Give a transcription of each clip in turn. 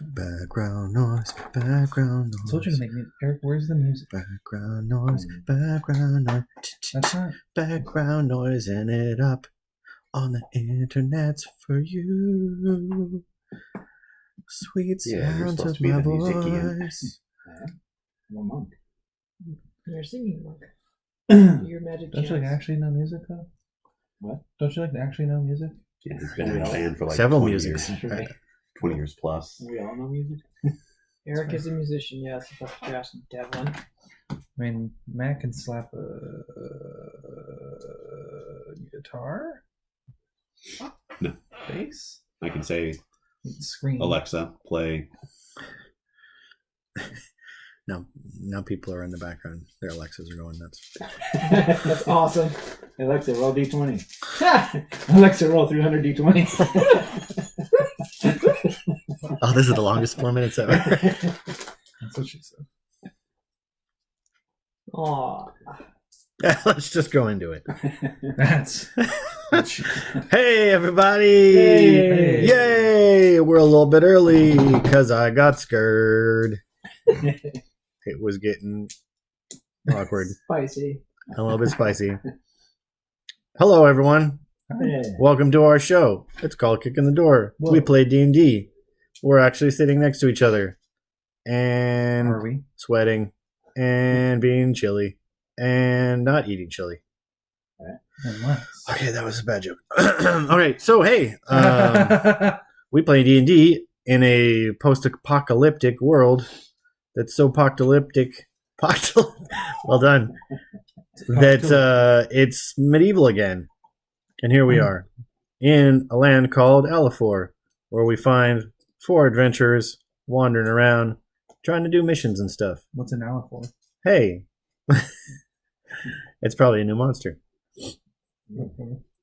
Background noise, background noise. I told you to make music. Eric, where's the music? Background noise, background noise. That's not. Background noise and it up on the internet's for you. Sweet sounds of my voice. I'm a monk. You're singing, Monk. Your magic Don't you like jazz. actually know music, though? What? Don't you like to actually know music? Yeah, he's been in a band for like Several 20 musics. years. 20 years plus. We all know music. Eric is a musician, yes. That's Josh and Devlin. I mean, Matt can slap a guitar. No. Bass. I can say, He can scream. Alexa, play. Now people are in the background. Their Alexas are going nuts. That's awesome. Alexa, roll D20. Alexa, roll 300 D20. Oh, this is the longest 4 minutes ever. That's what she said. Aw. Let's just go into it. That's what she said. Hey, everybody! Hey. Yay! We're a little bit early because I got scared. It was getting awkward, Spicy. a little bit spicy. Hello, everyone. Hey. Welcome to our show. It's called Kicking the Door. Whoa. We play D&D. We're actually sitting next to each other and Are we? sweating and being chilly and not eating chili. Unless. Okay, that was a bad joke. Okay, so hey, we play D&D in a post-apocalyptic world that's so apocalyptic. Well done. That it's medieval again. And here we are in a land called Alifor, where we find 4 adventurers wandering around trying to do missions and stuff. What's an owl for? Hey, it's probably a new monster.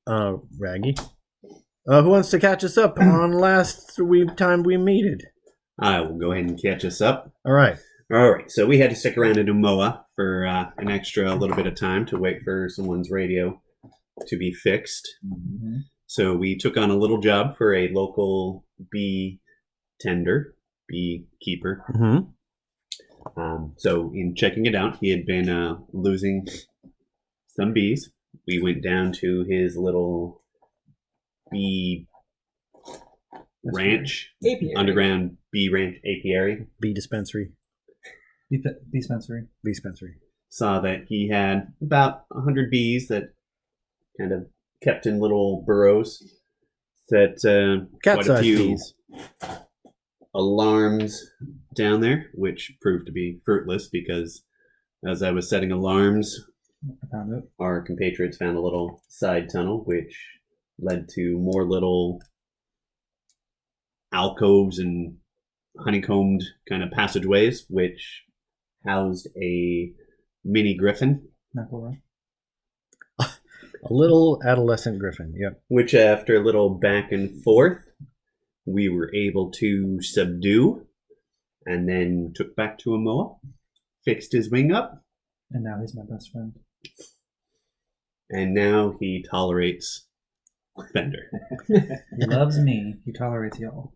Raggy. Who wants to catch us up on last time we meted? I will go ahead and catch us up. All right. All right, so we had to stick around in Umoa for an extra little bit of time to wait for someone's radio to be fixed. Mm-hmm. So we took on a little job for a local bee beekeeper. Mm-hmm. So in checking it out, he had been losing some bees. We went down to his little bee ranch, Apiary. underground bee ranch apiary. Bee dispensary. Dispensary. Bee dispensary. Saw that he had about 100 bees that kind of kept in little burrows. That quite a Cat-sized few bees. alarms down there, which proved to be fruitless because as I was setting alarms, I found it. our compatriots found a little side tunnel which led to more little alcoves and honeycombed kind of passageways which housed a mini griffin, McElroy. A little adolescent griffin. Yep. which after a little back and forth we were able to subdue and then took back to Amoa, fixed his wing up, And now he's my best friend. and now he tolerates Fender. He loves me. He tolerates y'all.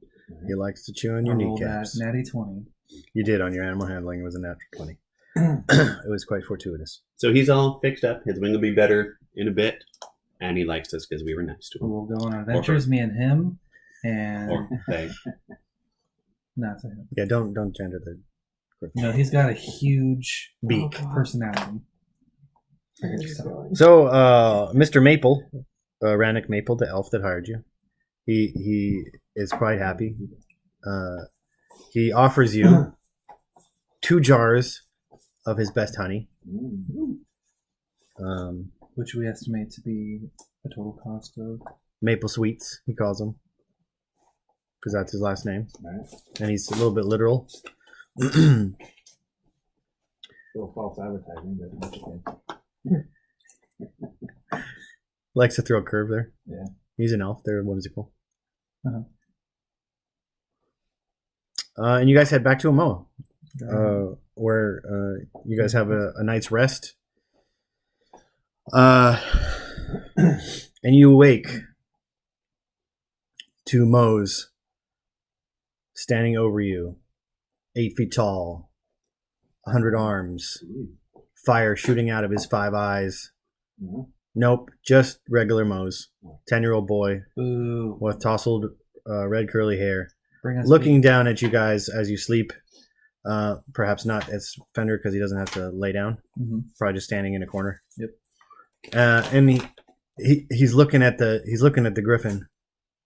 He likes to chew on your I rolled that kneecaps. natty 20. You did on your animal handling. It was a natural 20. It was quite fortuitous. So he's all fixed up. His wing will be better in a bit, and he likes us because we were nice to him. We'll go on adventures, me and him, and Or they. no, it's not him. Yeah, don't gender the griffin. No, he's got a huge Beak. personality. I Where's guess this so. going? So, Mr. Maple, Rannick Maple, the elf that hired you, he is quite happy. He offers you 2 jars of his best honey. Which we estimate to be a total cost of. Maple Sweets, he calls them, because that's his last name, Right. and he's a little bit literal. Little false advertising, but that's okay. Likes to throw a curve there. Yeah. He's an elf. They're whimsical. Uh-huh. And you guys head back to Amoa, where you guys have a night's rest. And you awake to Mo's standing over you, 8 feet tall, 100 arms, fire shooting out of his 5 eyes. Mhm. Nope, just regular Mose. 10-year-old boy Boo. with tousled red curly hair. Bring us Looking down at you guys as you sleep. Perhaps not as Fender because he doesn't have to lay down. Mm-hmm. Probably just standing in a corner. Yep. And he's looking at the griffin.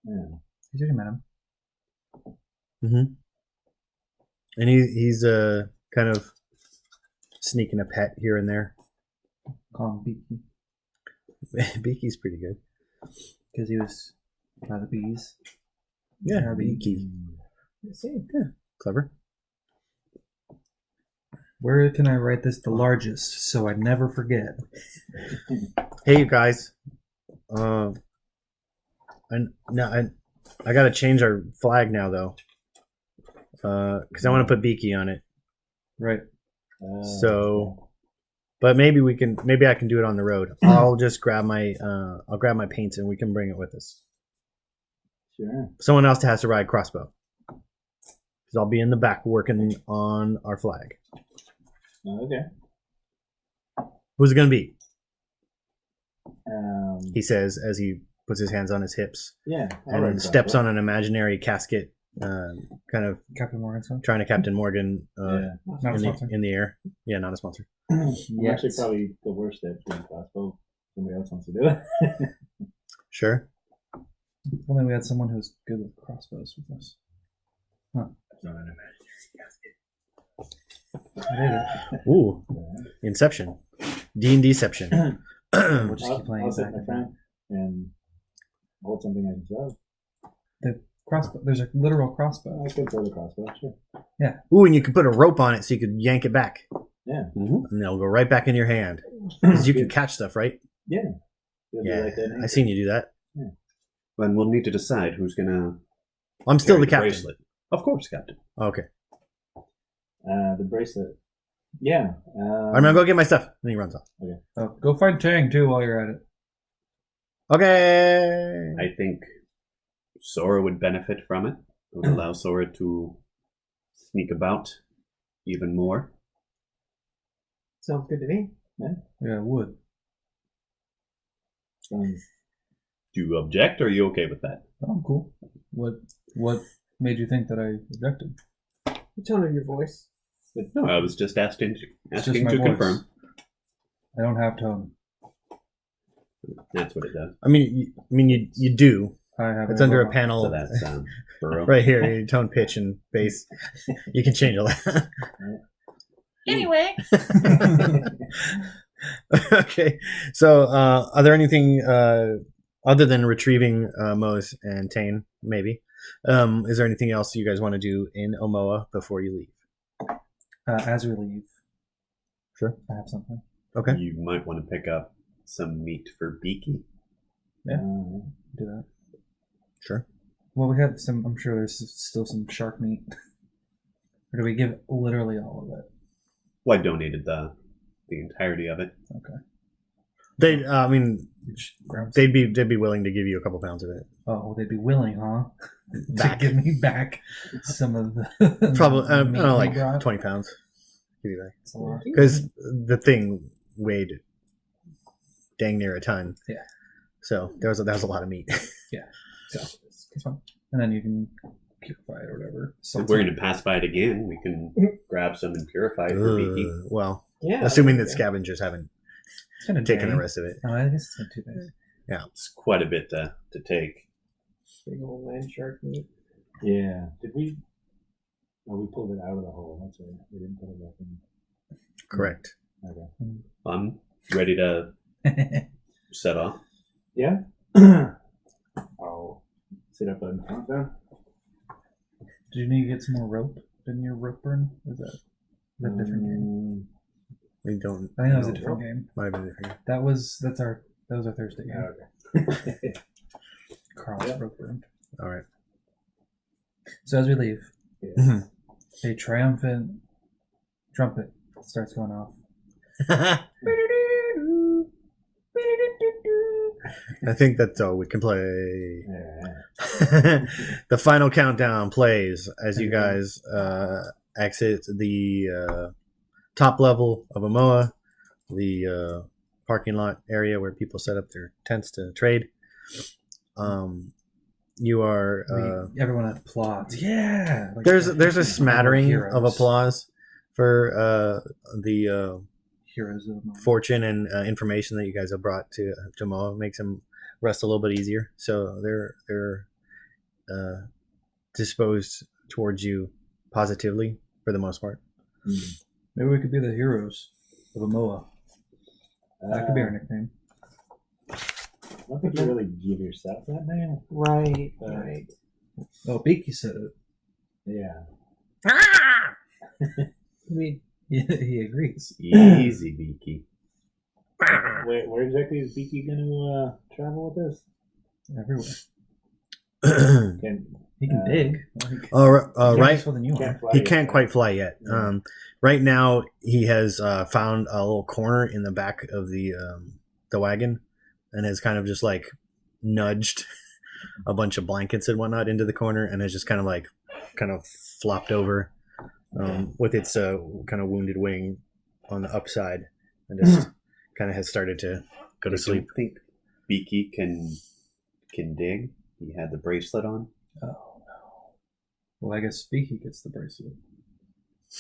Yeah. He's looking at him. Mm-hmm. And he's kind of sneaking a pet here and there. Call him Beaky. Beaky's pretty good. Because he was by the bees. Yeah, Beaky. See, Clever. Where can I write this the largest so I never forget? Hey, you guys. I gotta change our flag now though, because I want to put Beaky on it. Right. So, but maybe I can do it on the road. I'll just grab my paints and we can bring it with us. Sure. Someone else has to ride crossbow, because I'll be in the back working on our flag. Okay. Who's it gonna be? Um, He says as he puts his hands on his hips yeah. and steps on an imaginary casket, kind of Captain Morganson. trying to Captain Morgan Yeah. Not a sponsor. in the air. Yeah, not a sponsor. I'm Yes. actually probably the worst at doing crossbow. Somebody else wants to do it. Sure. If only we had someone who's good with crossbows with us. It's not an I did it. Ooh, Inception, D&Dception. We'll just I'll, keep playing I'll it sit back my and friend and hold something I can throw. The crossbow. There's a literal crossbow. I could throw the crossbow, sure. Ooh, and you could put a rope on it so you could yank it back, Yeah. and it'll go right back in your hand. Because you can catch stuff, right? Yeah. It'll be Yeah, like that I seen you do that. Then we'll need to decide who's gonna. I'm still carry the captain. bracelet. Of course, Captain. Okay, The bracelet. Yeah. I'm gonna go get my stuff. And he runs off. Oh, go find Tang too while you're at it. Okay. I think Sora would benefit from it. It would allow Sora to sneak about even more. sounds good to me. Yeah, it would. Do you object, or are you okay with that? Oh, cool. What made you think that I objected? The tone of your voice. No, I was just asking just to my voice. confirm. I don't have tone. That's what it does. I mean, you do. I have. It's under a robot. panel So that's Burrow. right here. Your tone, pitch, and bass. You can change all that. Anyway. Okay. So, are there anything other than retrieving Mose and Tane? Maybe. Is there anything else you guys want to do in Omoa before you leave? As we leave, Sure. I have something. Okay. You might want to pick up some meat for Beaky. Do that. Sure. Well, we have some. I'm sure there's still some shark meat. Or do we give literally all of it? Well, I donated the entirety of it. Okay. They. I mean, Just grab some. they'd be willing to give you a couple pounds of it. Oh, well, they'd be willing, huh? Back. To give me back some of the Probably. I meat don't know, we like brought. 20 pounds. Give you that. That's a lot. Because the thing weighed dang near a ton. Yeah. So that was a lot of meat. So it's fine. And then you can purify it or whatever. If we're going to pass by it again, we can grab some and purify it for Beaky. Well, Yeah. assuming that scavengers haven't It's gonna taken the day. rest of it. Oh, I guess it's been 2 days. It's quite a bit to take. Big old land shark meat. Yeah. Did we? Oh, we pulled it out of the hole. That's right. We didn't put it back in. Correct. Okay. I'm ready to set off. Yeah. I'll sit up in front then. Did you need to get some more rope? Didn't your rope burn? Or is that a different game? We don't. I think that was a know. different game. Might have been a different game. That was our Thursday game. Okay. Carl's Yeah. rope burned. All right. So as we leave, Yeah. a triumphant trumpet starts going off. I think that's all we can play. Yeah. The final countdown plays as you guys exit the top level of Amoa, the parking lot area where people set up their tents to trade. You are Everyone applauds. Yeah. Like there's that. a smattering Heroes. of applause for the Heroes of the fortune and information that you guys have brought to Moa. Makes them rest a little bit easier, so they're disposed towards you positively for the most part. Maybe we could be the heroes of Amoa. That could be our nickname. I don't think you really give yourself that name. Right, Uh, right. Oh, Beaky said it. Yeah. I mean, He agrees. Easy, Beaky. Where exactly is Beaky going to travel with us? Everywhere. Can He can dig. Like, Right. faster than you can't are. fly He yet, can't right? quite fly yet. Yeah. Right now, he has found a little corner in the back of the wagon, and has kind of just like nudged a bunch of blankets and whatnot into the corner, and has just kind of flopped over with its kind of wounded wing on the upside, and just kind of has started to go to I sleep. don't think Beaky can dig. He had the bracelet on. Oh, no. Well, I guess Beaky gets the bracelet.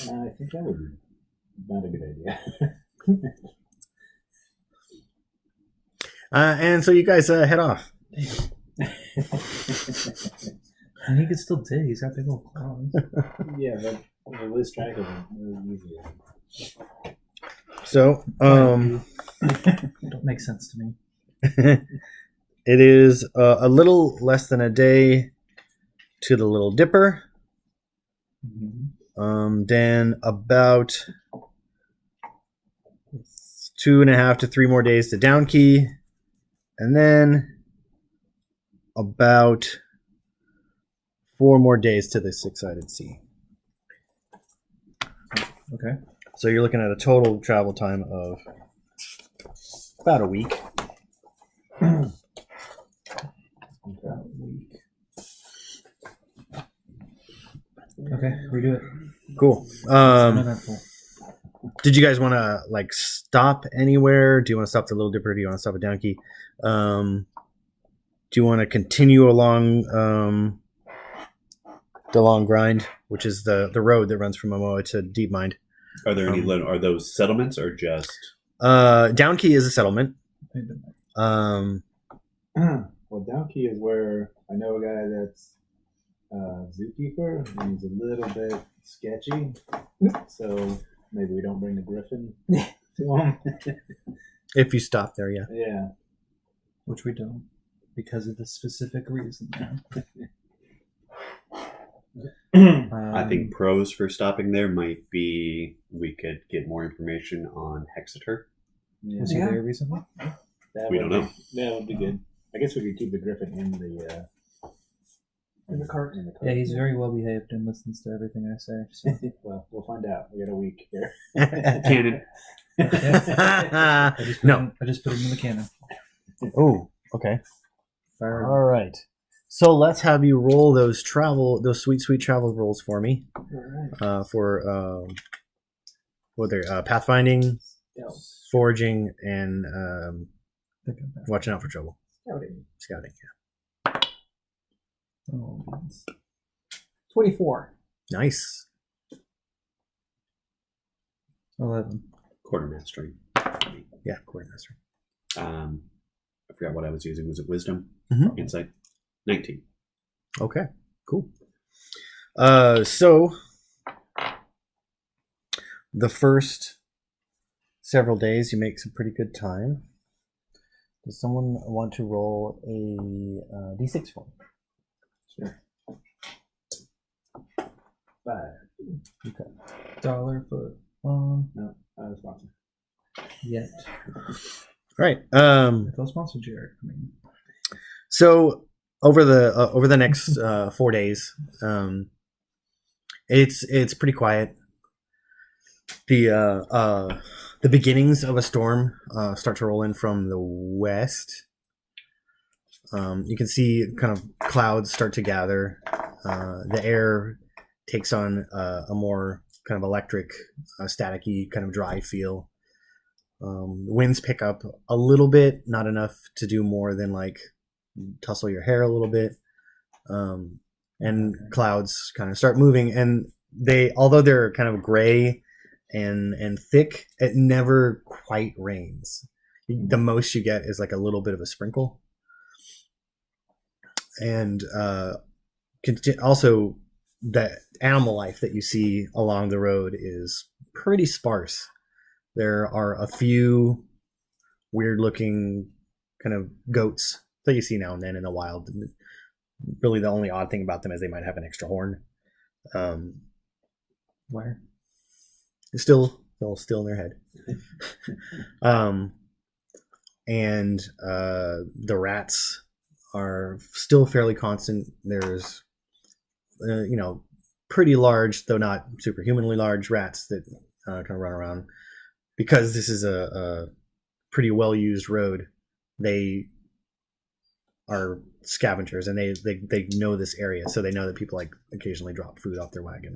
I think that would be not a good idea. And so you guys head off. And he can still dig. He's got big old claws. Yeah, but we'll lose track of him really easy. So Don't make sense to me. it is a little less than a day to the Little Dipper. Mm-hmm. Then about 2.5 to 3 more days to Downkey, and then about 4 more days to the Six-Sided Sea. Okay. So you're looking at a total travel time of about a week. Okay, we do it. Cool. Uneventful. Did you guys want to like stop anywhere? Do you want to stop the Little Dipper? Do you want to stop at Downkey? Do you want to continue along the long grind, which is the road that runs from Momoa to Deepmind? Are there any? Are those settlements or just? Downkey is a settlement. Well, Downkey is where I know a guy that's zookeeper, and he's a little bit sketchy. So maybe we don't bring the griffin to him. If you stop there, yeah. Yeah. Which we don't. Because of the specific reason. I think pros for stopping there might be we could get more information on Hexeter. Yeah. Was he there recently? That We would don't be- know. That would be good. I guess we could keep the griffin in the cart. Yeah, he's very well behaved and listens to everything I say. So. Well, we'll find out. We got a week here. Cannon. I just put him in the cannon. Oh, okay. Fire. All right. So let's have you roll those sweet travel rolls for me. Alright. For what they're pathfinding, foraging, and watching out for trouble. Scouting. Yeah. Oh, yes. 24. Nice. 11. Quartermastering. Yeah, coordinator. I forgot what I was using. Was it wisdom? Mhm. Insight. 19. Okay. Cool. So the first several days, you make some pretty good time. Does someone want to roll a d6 for me? Sure. 5. Okay. $1 foot long. No, I was sponsor. Yet. All right. If they'll sponsor Jared, I mean. So over the next 4 days, it's pretty quiet. The beginnings of a storm start to roll in from the west, You can see kind of clouds start to gather. The air takes on a more kind of electric, staticky, kind of dry feel. The winds pick up a little bit, not enough to do more than like tussle your hair a little bit. And clouds kind of start moving, and although they're kind of gray and thick, it never quite rains. The most you get is like a little bit of a sprinkle. And also, the animal life that you see along the road is pretty sparse. There are a few weird-looking kind of goats that you see now and then in the wild. Really, the only odd thing about them is they might have an extra horn. Where? Still in their head. And the rats are still fairly constant. There's, pretty large, though not superhumanly large rats that kind of run around. Because this is a pretty well-used road, they are scavengers, and they know this area, so they know that people like occasionally drop food off their wagon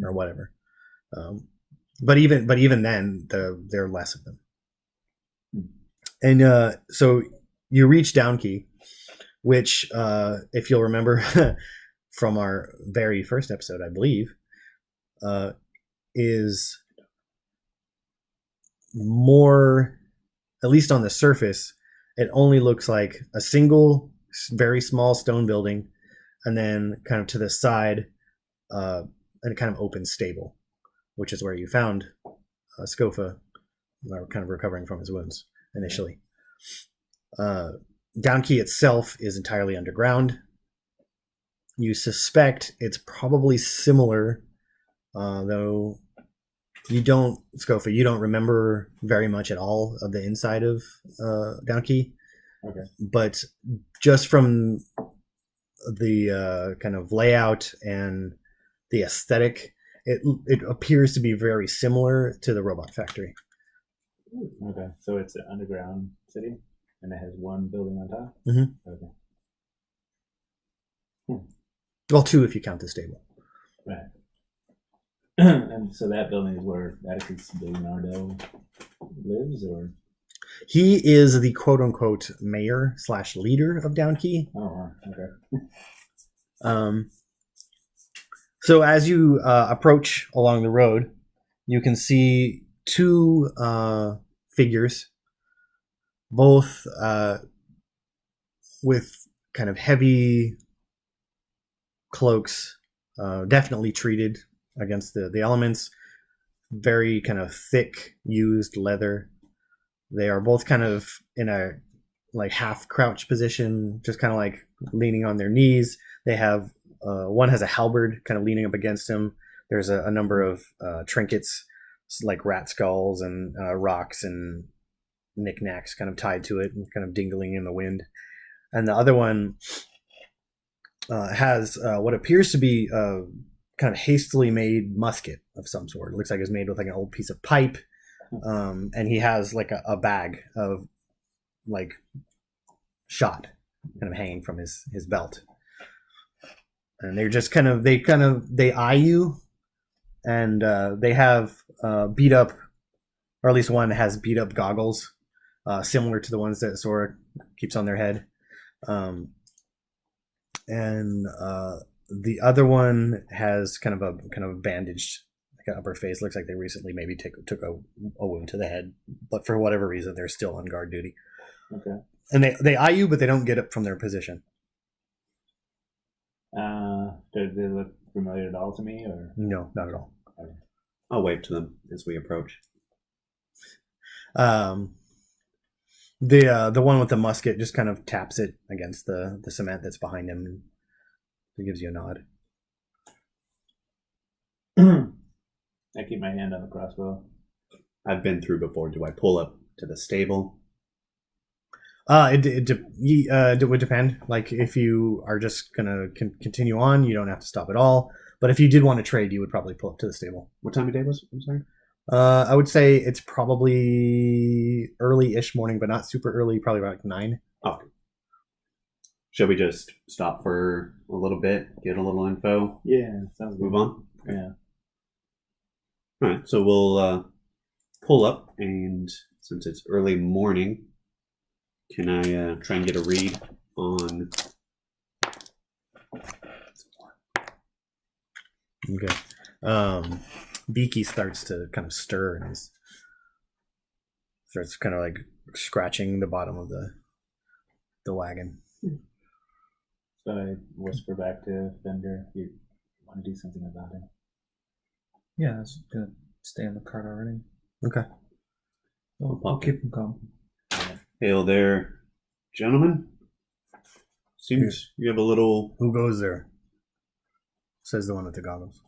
or whatever. But even then, there are less of them. And so you reach Downkey, which, if you'll remember from our very first episode, I believe, is more, at least on the surface, it only looks like a single very small stone building, and then kind of to the side, a kind of open stable, which is where you found Scofa, kind of recovering from his wounds initially. Downkey itself is entirely underground. You suspect it's probably similar, though you don't, Scofa, you don't remember very much at all of the inside of Downkey. Okay. But just from the kind of layout and the aesthetic, it appears to be very similar to the robot factory. Okay, so it's an underground city, and it has one building on top? Mm-hmm. Okay. Well, two if you count the stable. Right. And so that building is where Atticus Leonardo lives, or? He is the quote-unquote mayor / leader of Downkey. Oh, wow. Okay. So as you approach along the road, you can see two figures, both with kind of heavy cloaks, definitely treated against the elements, very kind of thick used leather. They are both kind of in a like half crouch position, just kind of like leaning on their knees. They have one has a halberd kind of leaning up against him. There's a number of trinkets like rat skulls and rocks and knickknacks kind of tied to it and kind of dingling in the wind. And the other one has what appears to be a kind of hastily made musket of some sort. It looks like it's made with like an old piece of pipe. And he has like a bag of like shot kind of hanging from his belt. And they're just they eye you, and they have beat up, or at least one has beat up goggles, similar to the ones that Sora keeps on their head. And the other one has kind of a bandaged upper face. Looks like they recently maybe took a wound to the head, but for whatever reason they're still on guard duty. Okay. And they eye you, but they don't get up from their position. Do they look familiar at all to me, or? No, not at all. Okay. I'll wave to them as we approach. The one with the musket just kind of taps it against the cement that's behind him, and he gives you a nod. I keep my hand on the crossbow. I've been through before. Do I pull up to the stable? It would depend. Like if you are just gonna continue on, you don't have to stop at all. But if you did want to trade, you would probably pull up to the stable. What time of day was it? I'm sorry. I would say it's probably early-ish morning, but not super early. Probably about like 9. Oh. Shall we just stop for a little bit, get a little info, Yeah, sounds good. move on? Yeah. All right, so we'll pull up, and since it's early morning, can I try and get a read on? Okay. Beaky starts to kind of stir and starts kind of like scratching the bottom of the wagon. So I whisper back to Fender, you want to do something about it? Yeah, I was gonna stay in the cart already. Okay. I'll keep him calm. Hail there, gentlemen. Seems you have a little. Who goes there? Says the one with the goggles.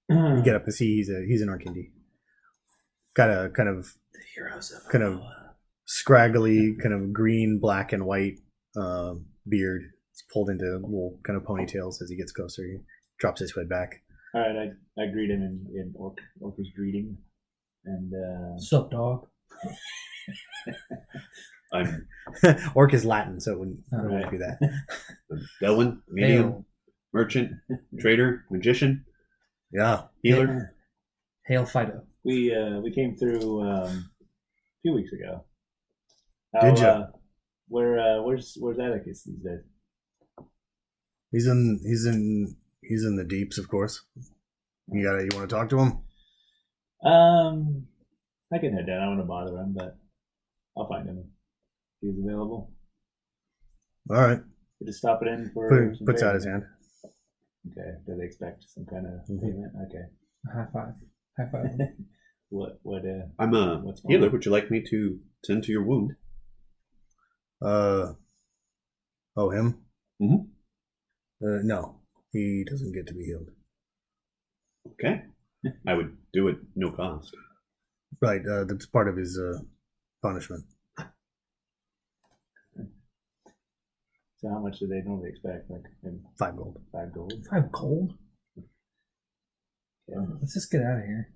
You get up to see he's an Arkindi. Got a kind of scraggly, kind of green, black, and white beard. It's pulled into little kind of ponytails as he gets closer. He drops his hood back. All right, I greet him in Orca's greeting, and Sup, dog? I'm Orc is Latin, so it wouldn't Right. be that. Delwyn, medium, Hail. merchant, trader, magician, Yeah. healer. Hail Fido. we came through a few weeks ago. Did ya? Where's Atticus these days? He's in the deeps, of course. You want to talk to him? I can head down. I don't want to bother him, but I'll find him if he's available. All right. We just stop it in for. Puts out his hand. Okay. Do they expect some kind of Mhm. payment? Okay. High five. High five. What? I'm a What's going healer. on? Would you like me to tend to your wound? Oh, him? Mhm. No, he doesn't get to be healed. Okay. I would do it no cost. Right, that's part of his punishment. So how much do they normally expect? Like 5 gold. 5 gold? 5 gold? Yeah. Let's just get out of here.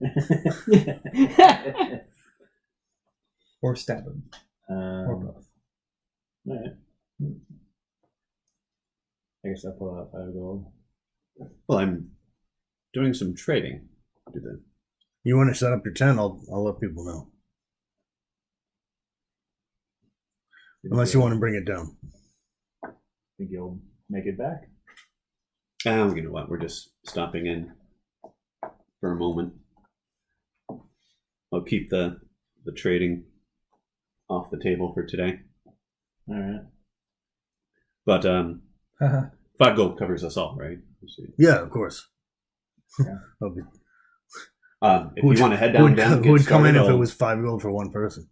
Or stab him. Or both. All right. I guess I'll pull out 5 gold. Well, I'm doing some trading. Do that. You want to set up your tent? I'll let people know. Unless you want to bring it down. Think you'll make it back? You know what? We're just stopping in for a moment. I'll keep the trading off the table for today. All right. But Haha. 5 gold covers us all, right? Yeah, of course. Yeah. If you want to head down, who would come in if it I'll- was 5 gold for one person?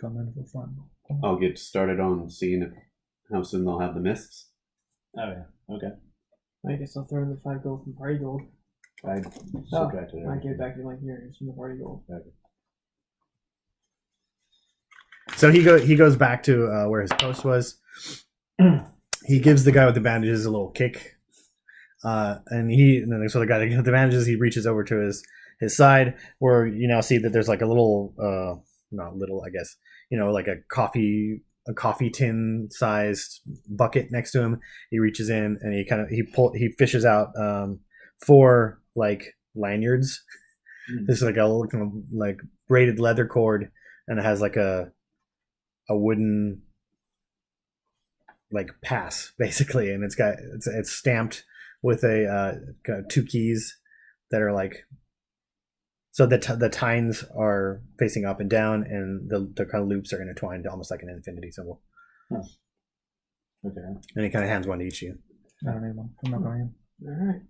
Come in for fun. I'll get started on seeing how soon they'll have the mists. Oh yeah. Okay. I guess I'll throw in the 5 gold from party gold. I subtracted I give everything. it back to you like here. It's from the party gold. Okay. So he goes back to where his post was. He gives the guy with the bandages a little kick, and then so the guy with the bandages, he reaches over to his side, where you now see that there's like a little, not little, I guess, like a coffee tin sized bucket next to him. He reaches in and he fishes out 4 like lanyards. There's like a little kind of like braided leather cord, and it has like a wooden like pass basically, and it's stamped with a 2 keys that are like, so the tines are facing up and down, and the kind of loops are intertwined almost like an infinity symbol. Huh. Okay. And he kind of hands one to each of you. I don't need one. I'm not going in. All right.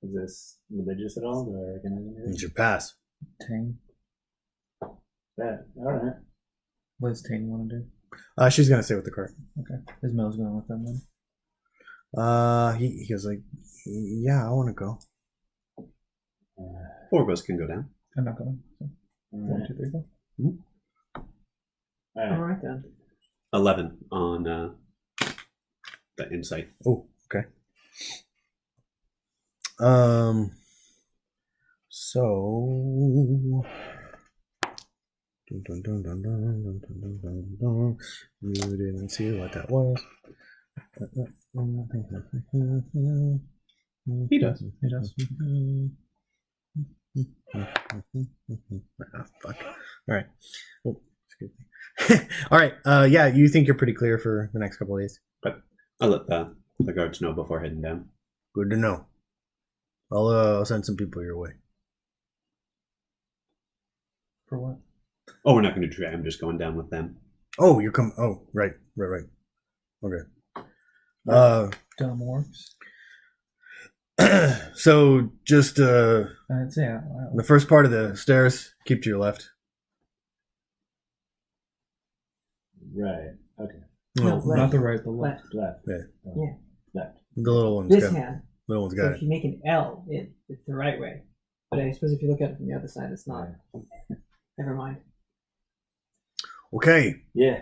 Is this religious at all? Do I recognize It's anything? your pass. Tang. That. All right. What does Tang want to do? She's gonna stay with the cart. Okay. Is Mills going with them then? He goes like, yeah, I want to go. 4 of us can go down. I'm not going. So, All 1, right. 2, 3, 4. All All right. right then. 11 on the insight. Oh, okay. So Dun, dun, dun, dun, dun, dun, dun, dun, dun. You didn't see what that was. He does. He does. Ah, fuck. All right. Oh, excuse me. All right. Yeah, you think you're pretty clear for the next couple of days. I'll let the guards know before heading down. Good to know. I'll send some people your way. For what? Oh, we're not going to try. I'm just going down with them. Oh, you're coming. Oh, right. Okay. Dumb orcs. So just I'd say the first part of the stairs, keep to your left. Right. Okay. No, Oh, left. not the right, the left. Left. Left. Yeah. Yeah. Left. the little one's This got, hand. little one's So got if it. you make an L, it's the right way. But I suppose if you look at it from the other side, it's not. Never mind. Okay. Yeah.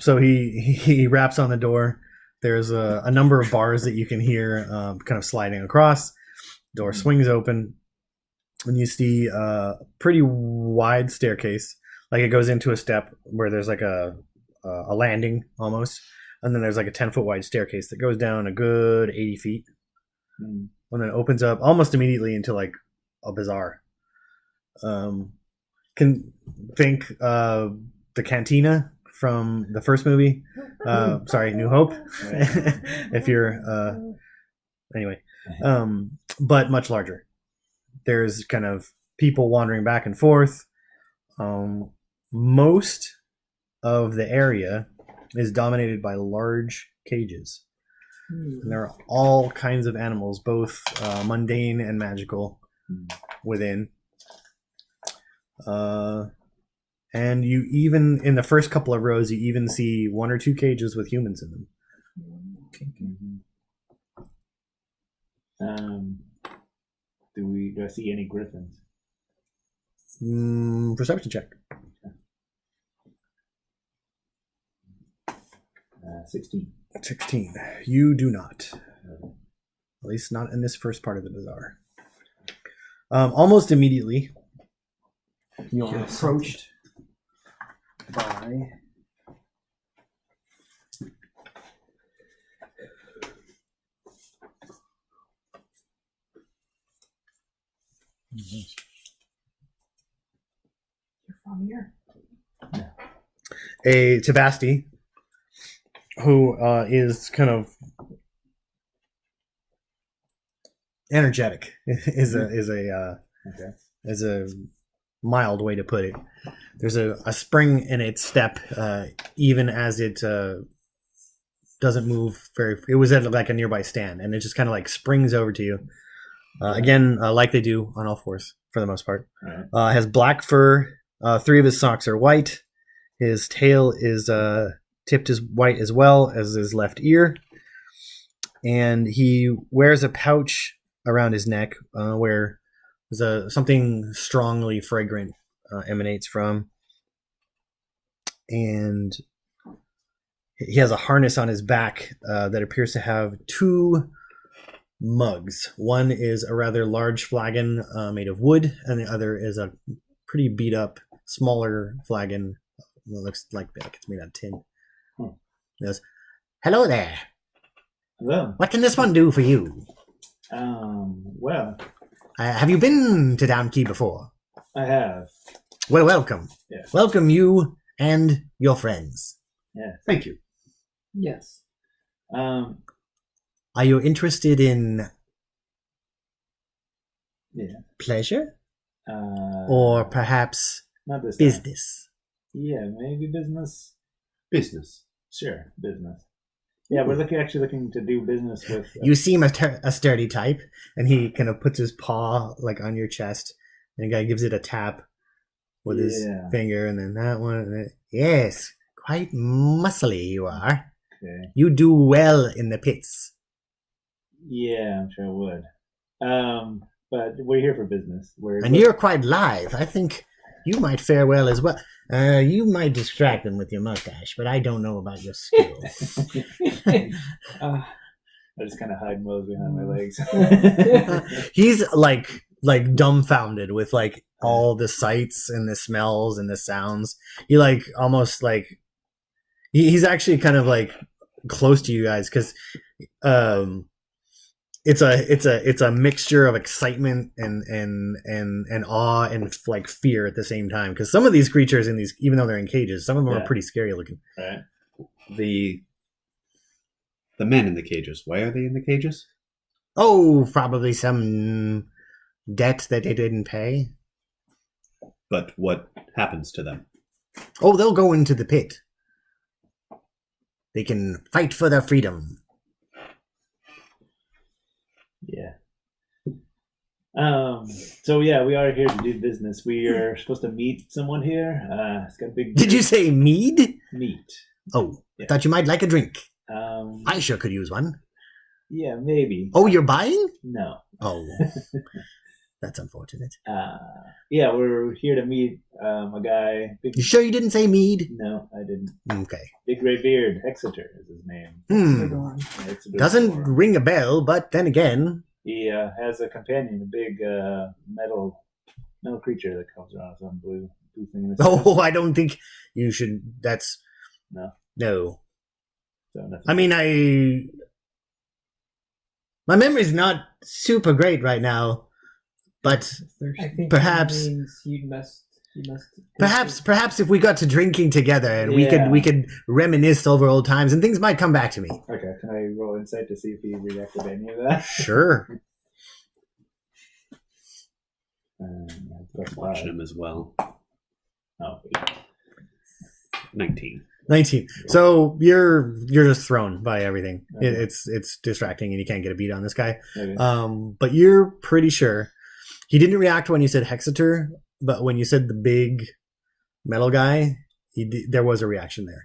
So he raps on the door. There's a number of bars that you can hear kind of sliding across. Door swings open, and you see a pretty wide staircase. Like it goes into a step where there's like a landing almost, and then there's like a 10-foot wide staircase that goes down a good 80 feet, Mm. and then it opens up almost immediately into like a bazaar. Can think the cantina from the first movie. Sorry, New Hope. If you're anyway, but much larger. There's kind of people wandering back and forth. Most of the area is dominated by large cages. And there are all kinds of animals, both mundane and magical, within. And you even, in the first couple of rows, you even see 1 or 2 cages with humans in them. Mhm. Do I see any griffins? Perception check. 16. 16. You do not. At least not in this first part of the bazaar. Almost immediately, you are approached by You're from here. a Tabasti who is kind of energetic. is a mild way to put it. There's a spring in its step, even as it doesn't move very. It was at like a nearby stand, and it just kind of like springs over to you. Again, like they do on all fours for the most part. Right. Has black fur. 3 of his socks are white. His tail is tipped as white as well as his left ear, and he wears a pouch around his neck where there's something strongly fragrant emanates from, and he has a harness on his back that appears to have 2 mugs. One is a rather large flagon made of wood, and the other is a pretty beat up, smaller flagon that looks like it's made out of tin. He goes, "Hello there. Hello. What can this one do for you? Well, Have you been to Downkey before? I have. Well, welcome. Yeah. Welcome you and your friends. Yeah. Thank you. Yes. Are you interested in Yeah. pleasure Uh, or perhaps not this time. business? Yeah, maybe business. Business. Sure, business. Yeah, we're actually looking to do business with. You seem a sturdy type. And he kind of puts his paw like on your chest, and the guy gives it a tap with his Yeah. finger, and then that one. And then, yes, quite muscly you are. Okay. You do well in the pits. Yeah, I'm sure I would. But we're here for business. And you're quite live. I think you might fare well as well. You might distract them with your mustache, but I don't know about your skill. I just kind of hide Mose behind my legs. He's like dumbfounded with like all the sights and the smells and the sounds. He like almost like he's actually kind of like close to you guys because it's a mixture of excitement and awe and like fear at the same time. Because some of these creatures in these, even though they're in cages, some of them are pretty scary looking. Right. The men in the cages. Why are they in the cages? Oh, probably some debt that they didn't pay. But what happens to them? Oh, they'll go into the pit. They can fight for their freedom. Yeah. So yeah, we are here to do business. We are supposed to meet someone here. It's got a big. Did you say mead? meet? Oh, Yeah. thought you might like a drink. Um. I sure could use one. Yeah, maybe. Oh, you're buying? No. Oh, that's unfortunate. Yeah, we're here to meet a guy. Big. You sure you didn't say mead? No, I didn't. Okay. Big gray beard. Exeter is his name. Hmm. Exeter. Doesn't ring a bell, but then again, He has a companion, a big metal creature that comes around with some blue thing in his chest. oh, I don't think you should. That's No. no. So nothing. I mean, my memory's not super great right now, but I think Perhaps- that means you must. perhaps if we got to drinking together and Yeah. we could reminisce over old times and things might come back to me. Okay, can I roll insight to see if he reacted to any of that? Sure. Plus Watching 5. him as well. Oh, 19. 19. So you're just thrown by everything. Okay. It's distracting and you can't get a beat on this guy. okay. But you're pretty sure he didn't react when you said Hexeter, but when you said the big metal guy, there was a reaction there.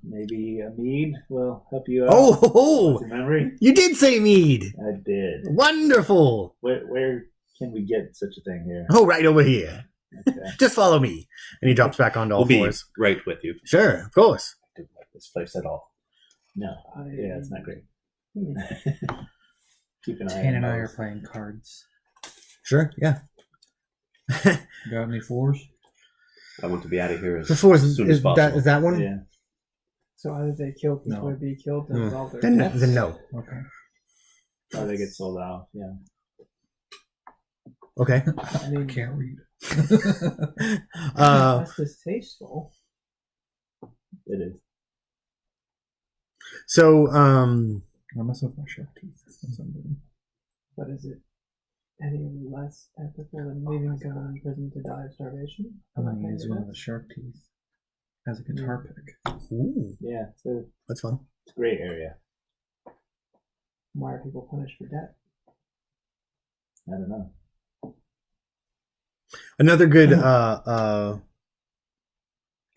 Maybe a mead will help you out. Oh, What's your memory? you did say mead. I did. Wonderful. Where can we get such a thing here? Oh, right over here. Okay. Just follow me. And he drops back onto all We'll be fours. right with you. Sure, of course. I didn't like this place at all. No. Yeah, it's not great. Keep an eye Tan on and I those. are playing cards. Sure, yeah. Got any fours? I want to be out of here as The fours soon as is possible. that one? Yeah. So either they kill people No. or be killed and Hmm. resolve their Then debts. no. Okay. Or they get sold out. Yeah. Okay. I mean, Can't read. that's distasteful. It is. So I mess up my shark teeth. That's what I'm doing. But is it any less ethical than leaving someone in prison to die of starvation? I'm gonna use one of the shark teeth as a guitar pick. ooh, Yeah, it's that's fun. a gray area. Why are people punished for debt? I don't know. Another good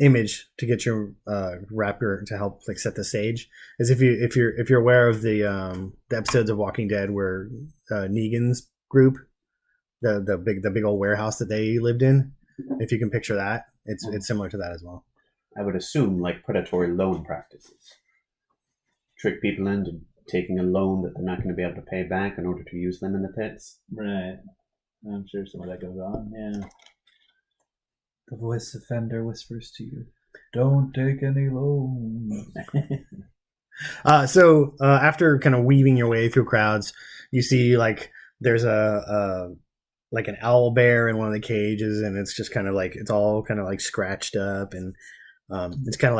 image to get your rapper to help like set the stage is if you're aware of the episodes of Walking Dead where Negan's group, the big old warehouse that they lived in. If you can picture that, it's similar to that as well. I would assume like predatory loan practices. Trick people into taking a loan that they're not going to be able to pay back in order to use them in the pits. Right. I'm sure some of that goes on. Yeah. The voice of Fender whispers to you, "Don't take any loans." So after kind of weaving your way through crowds, you see like there's a like an owl bear in one of the cages, and it's just kind of like it's all kind of like scratched up, and it's kind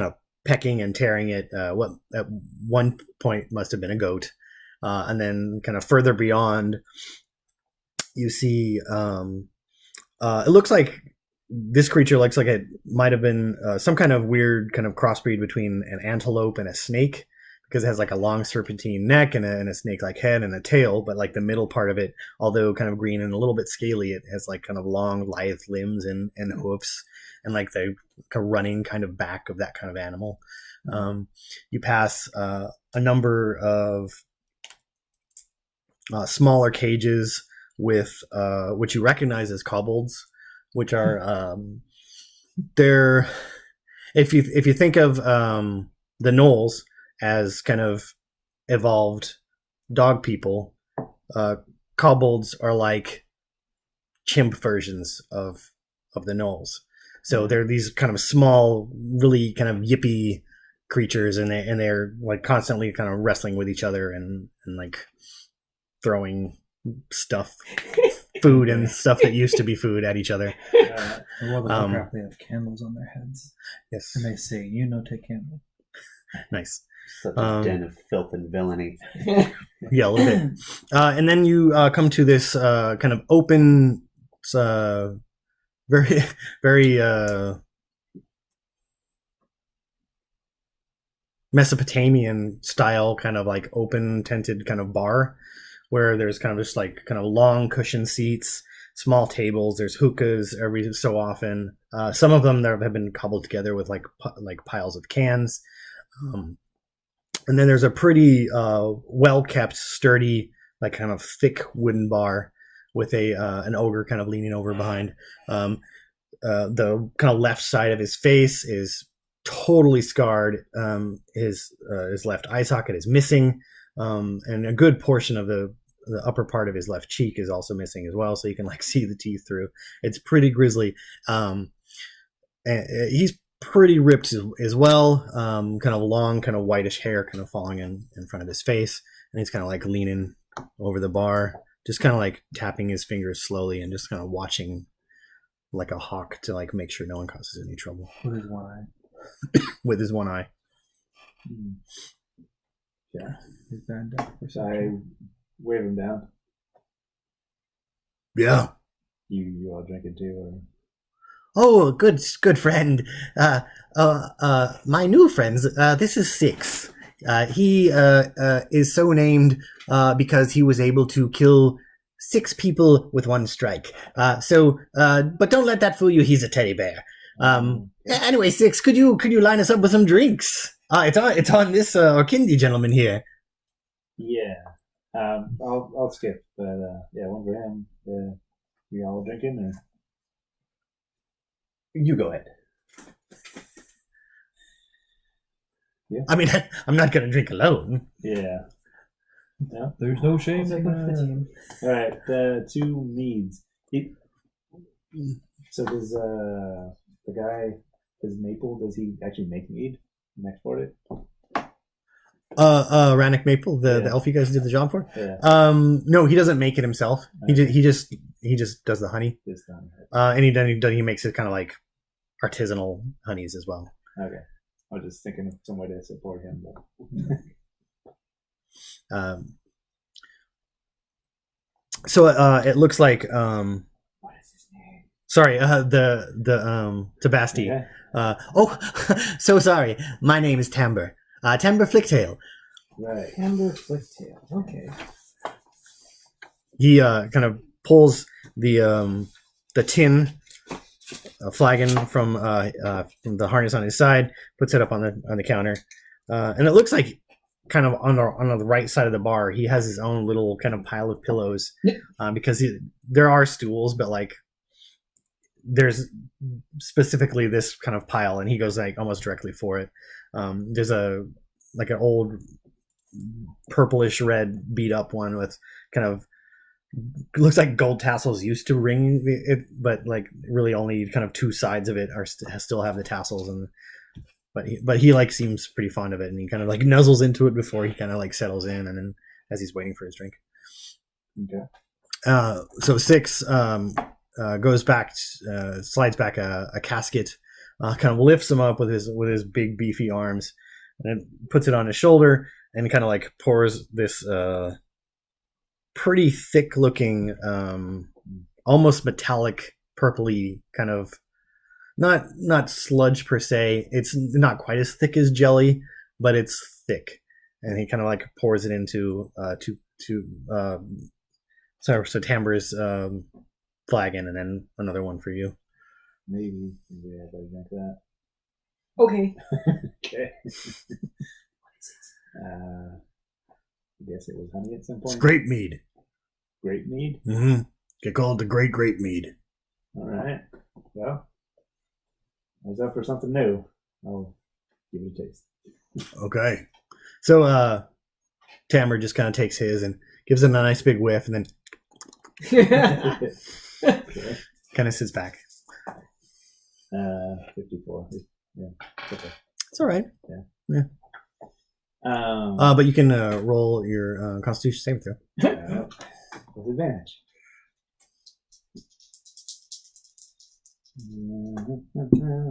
of pecking and tearing at what at one point must have been a goat, and then kind of further beyond, you see it looks like this creature looks like it might have been some kind of weird kind of crossbreed between an antelope and a snake, because it has like a long serpentine neck and a snake-like head and a tail, but like the middle part of it, although kind of green and a little bit scaly, it has like kind of long lithe limbs and hoofs and like the running kind of back of that kind of animal. You pass a number of smaller cages with which you recognize as kobolds, which are they're if you think of the gnolls as kind of evolved dog people, kobolds are like chimp versions of the gnolls. So they're these kind of small, really kind of yippy creatures, and they're like constantly kind of wrestling with each other and like throwing stuff, food and stuff that used to be food at each other. Well, the crap, they have candles on their heads. Yes, And they say, "You no take candle." nice. Such a den of filth and villainy. Yeah, a little bit. And then you come to this kind of open, very, very Mesopotamian style, kind of like open tented kind of bar, where there's kind of just like kind of long cushion seats, small tables. There's hookahs every so often. Some of them there have been cobbled together with like piles of cans. And then there's a pretty well kept, sturdy, like kind of thick wooden bar with an ogre kind of leaning over behind. The kind of left side of his face is totally scarred. His left eye socket is missing, and a good portion of the upper part of his left cheek is also missing as well. So you can like see the teeth through. It's pretty grisly. And he's pretty ripped as well. Kind of long, kind of whitish hair, kind of falling in front of his face, and he's kind of like leaning over the bar, just kind of like tapping his fingers slowly and just kind of watching like a hawk to like make sure no one causes any trouble With his one eye. with his one eye. Yeah. His bad dog So perception. I wave him down. Yeah. You all drinking too, or? Oh, good friend. My new friends. This is Six. He is so named because he was able to kill 6 people with one strike. But don't let that fool you. He's a teddy bear. Anyway, Six, could you line us up with some drinks? It's on this Orkindi gentleman here. Yeah. I'll skip, but yeah, one for him. You all drinking, or? You go ahead. I mean, I'm not gonna drink alone. Yeah. No. There's no shame It's like in with the that. team. All right. The 2 meads. So does the guy, does Maple? Does he actually make mead and export it? Rannick Maple, the Yeah. elf you guys did the job for. Yeah. No, he doesn't make it himself. He just does the honey. This time. And he makes it kind of like artisanal honeys as well. Okay. I was just thinking of some way to support him, but So it looks like what is his name? sorry, Tabasti. Yeah. So sorry. My name is Tamber. Tamber Flicktail. Right. Amber Flicktail. Okay. He kind of pulls the tin flagon from the harness on his side, puts it up on the counter, and it looks like kind of on the right side of the bar, he has his own little kind of pile of pillows, because there are stools, but like there's specifically this kind of pile, and he goes like almost directly for it. There's an old purplish red beat up one with kind of looks like gold tassels used to ring it, but like really only kind of 2 sides of it still have the tassels, and but he like seems pretty fond of it, and he kind of like nuzzles into it before he kind of like settles in, and then as he's waiting for his drink. Okay. So Six goes back, slides back a casket, kind of lifts him up with his big beefy arms, and then puts it on his shoulder, and kind of like pours this pretty thick looking, almost metallic purpley kind of, not sludge per se. It's not quite as thick as jelly, but it's thick, and he kind of like pours it into so Tamber's flagon, and then another one for you. Maybe I better drink that. Okay. Okay. I guess it was honey at some point. It's grape mead. Grape mead. Mm-hmm. Get called the Great Grape Mead. All right. Well, I was up for something new. I'll give it a taste. Okay. So Tamber just kind of takes his and gives it a nice big whiff, and then Okay. Kind of sits back. 54. Yeah. It's okay. It's all right. Um, But you can roll your Constitution saving throw. with advantage.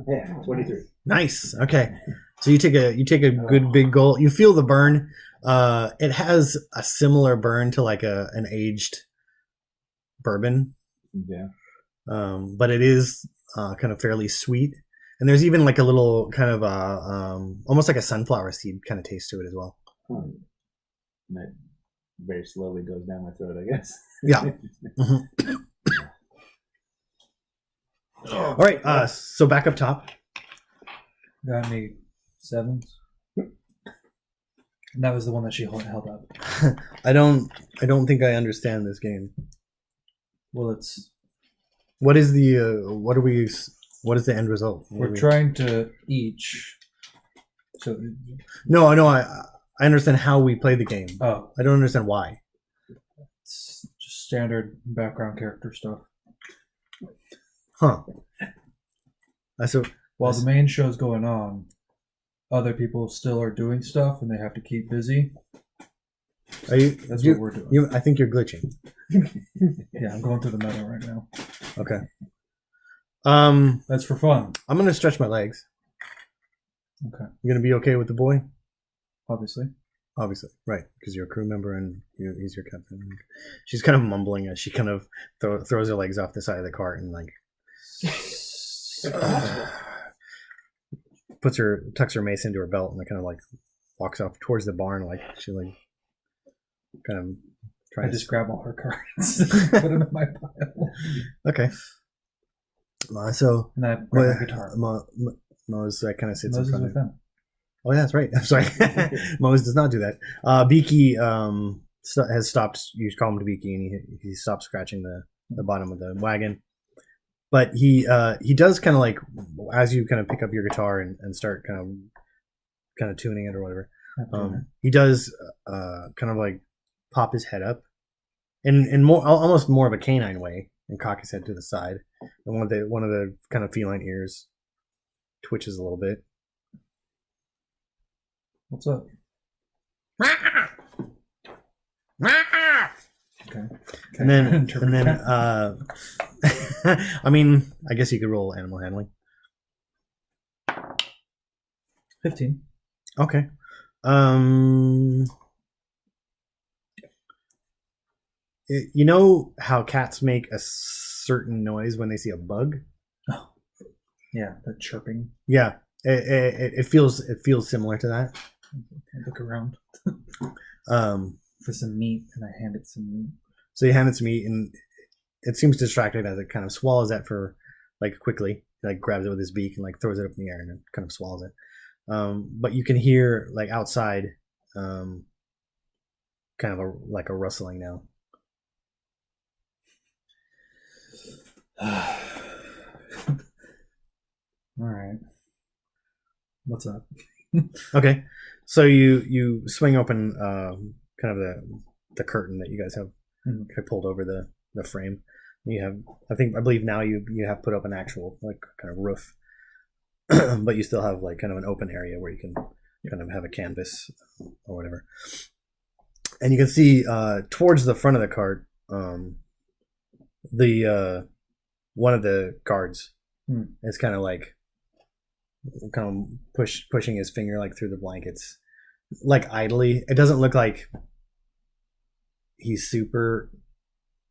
Yeah, 23. Nice. Okay. So you take a good big gulp. You feel the burn. It has a similar burn to like an aged bourbon, Yeah. but it is kind of fairly sweet. And there's even like a little kind of almost like a sunflower seed kind of taste to it as well. And that very slowly goes down my throat, I guess. Yeah. Mhm. All right. So back up top. Got any 7s? And that was the one that she held up. I don't think I understand this game. Well, it's What is the what is the end result? we're trying to each. So, No, I know. I understand how we play the game. oh, I don't understand why. it's just standard background character stuff. Huh. So While the main show's going on, other people still are doing stuff, and they have to keep busy. are you? That's you, what we're doing. I think you're glitching. Yeah, I'm going through the meta right now. Okay. That's for fun, I'm gonna stretch my legs. Okay. You gonna be okay with the boy? obviously. Obviously, right? Because you're a crew member and he's your captain. She's kind of mumbling as she kind of throws her legs off the side of the cart and like tucks her mace into her belt and kind of like walks off towards the barn like she like kind of I trying just grab all her cards, put them in my pile, Okay. So and I grab my guitar. Mose kind of sits in Moses front with of. them. Oh, yeah, that's right. I'm sorry. Mose does not do that. Beaky has stopped. You call him to Beaky, and he stopped scratching the bottom of the wagon. But he does kind of like as you kind of pick up your guitar and start kind of tuning it or whatever. He does kind of like pop his head up, in more almost more of a canine way, and cock his head to the side, and one of the kind of feline ears twitches a little bit. What's up? Okay. And then Interpret that. I mean, I guess you could roll animal handling. 15. Okay. You know how cats make a certain noise when they see a bug? Yeah, the chirping. Yeah, it feels similar to that. I look around Um, for some meat, and I hand it some meat. so you hand it to me, and it seems distracted as it kind of swallows that for like quickly, like grabs it with his beak and like throws it up in the air and then kind of swallows it. But you can hear like outside, kind of like a rustling now. All right. What's up? Okay, so you swing open kind of the curtain that you guys have kind of pulled over the frame. You have, I believe now you have put up an actual like kind of roof, but you still have like kind of an open area where you can kind of have a canvas or whatever. And you can see towards the front of the cart, the one of the guards is kind of pushing his finger like through the blankets, like idly. It doesn't look like he's super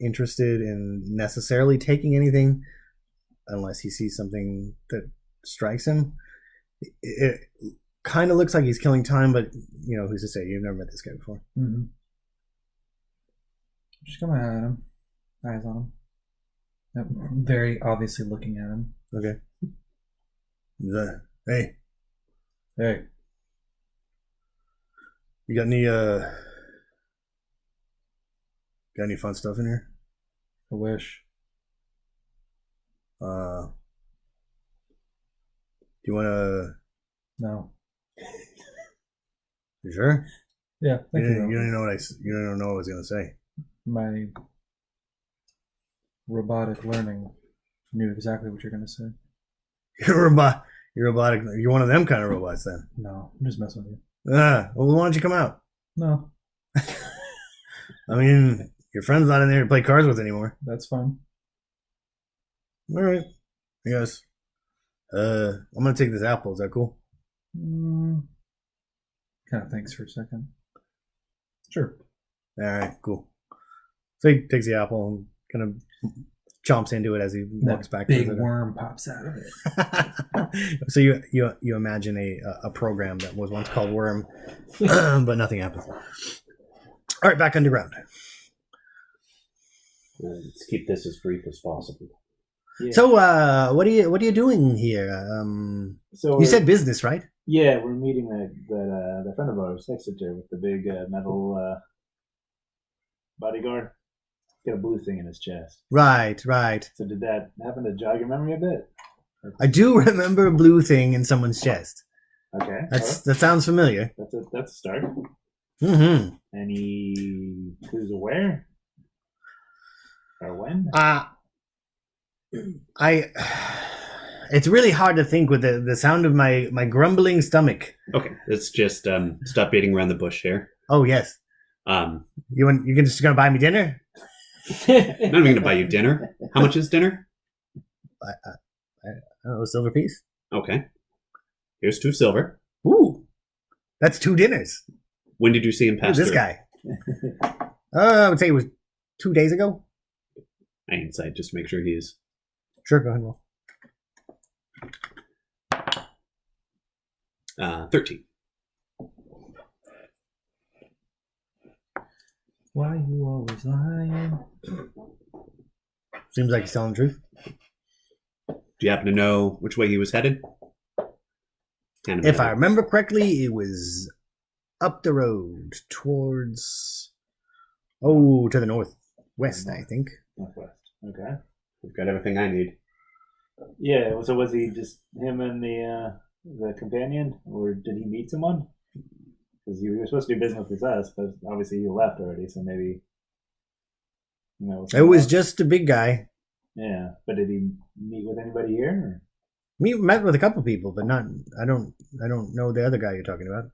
interested in necessarily taking anything unless he sees something that strikes him. It kind of looks like he's killing time, but you know, who's to say? You've never met this guy before. Mm-hmm. Just come at him, eyes on him. Yep. Very obviously looking at him. Okay. Hey, Hey, you got any fun stuff in here? I wish. Do you want to? No. You sure? Yeah, thank you. You don't know what I was gonna say. My robotic learning knew exactly what you're going to say. You're robotic. You're one of them kind of robots then. No, I'm just messing with you. Well, why don't you come out? No, I mean, your friend's not in there to play cards with anymore. that's fine. All right. Yes. I'm gonna take this apple. Is that cool? Kind of thinks for a second. Sure. All right. Cool. So he takes the apple and kind of chomps into it as he walks back. Big to the worm pops out of it. So you imagine a program that was once called Worm, but nothing happens. All right, back underground. Let's keep this as brief as possible. Yeah. So what are you doing here? So You said business, right? yeah, we're meeting that friend of ours, Exeter, with the big metal bodyguard. He's got a blue thing in his chest. Right. So did that happen to jog your memory a bit? I do remember a blue thing in someone's chest. Okay, That sounds familiar. that's a start. Mm-hmm. Any clues of where or when? It's really hard to think with the sound of my grumbling stomach. Okay, let's just stop beating around the bush here. Oh yes, you're just gonna buy me dinner? I'm not even going to buy you dinner. How much is dinner? I don't know, a silver piece. Okay. Here's 2 silver. Ooh, that's 2 dinners. When did you see him pass Who's this through? guy? I would say it was 2 days ago. Insight, just to make sure he's... Sure, go ahead, roll. 13. Why you always lying? Seems like he's telling the truth. Do you happen to know which way he was headed? If I remember correctly, it was up the road towards to the northwest, I think. Northwest. Okay. We've got everything I need. Yeah. So was he just him and the companion, or did he meet someone? Because you were supposed to do business with us, but obviously you left already. So maybe It was just a big guy. Yeah, but did he meet with anybody here? Or? We met with a couple people, but not. I don't know the other guy you're talking about.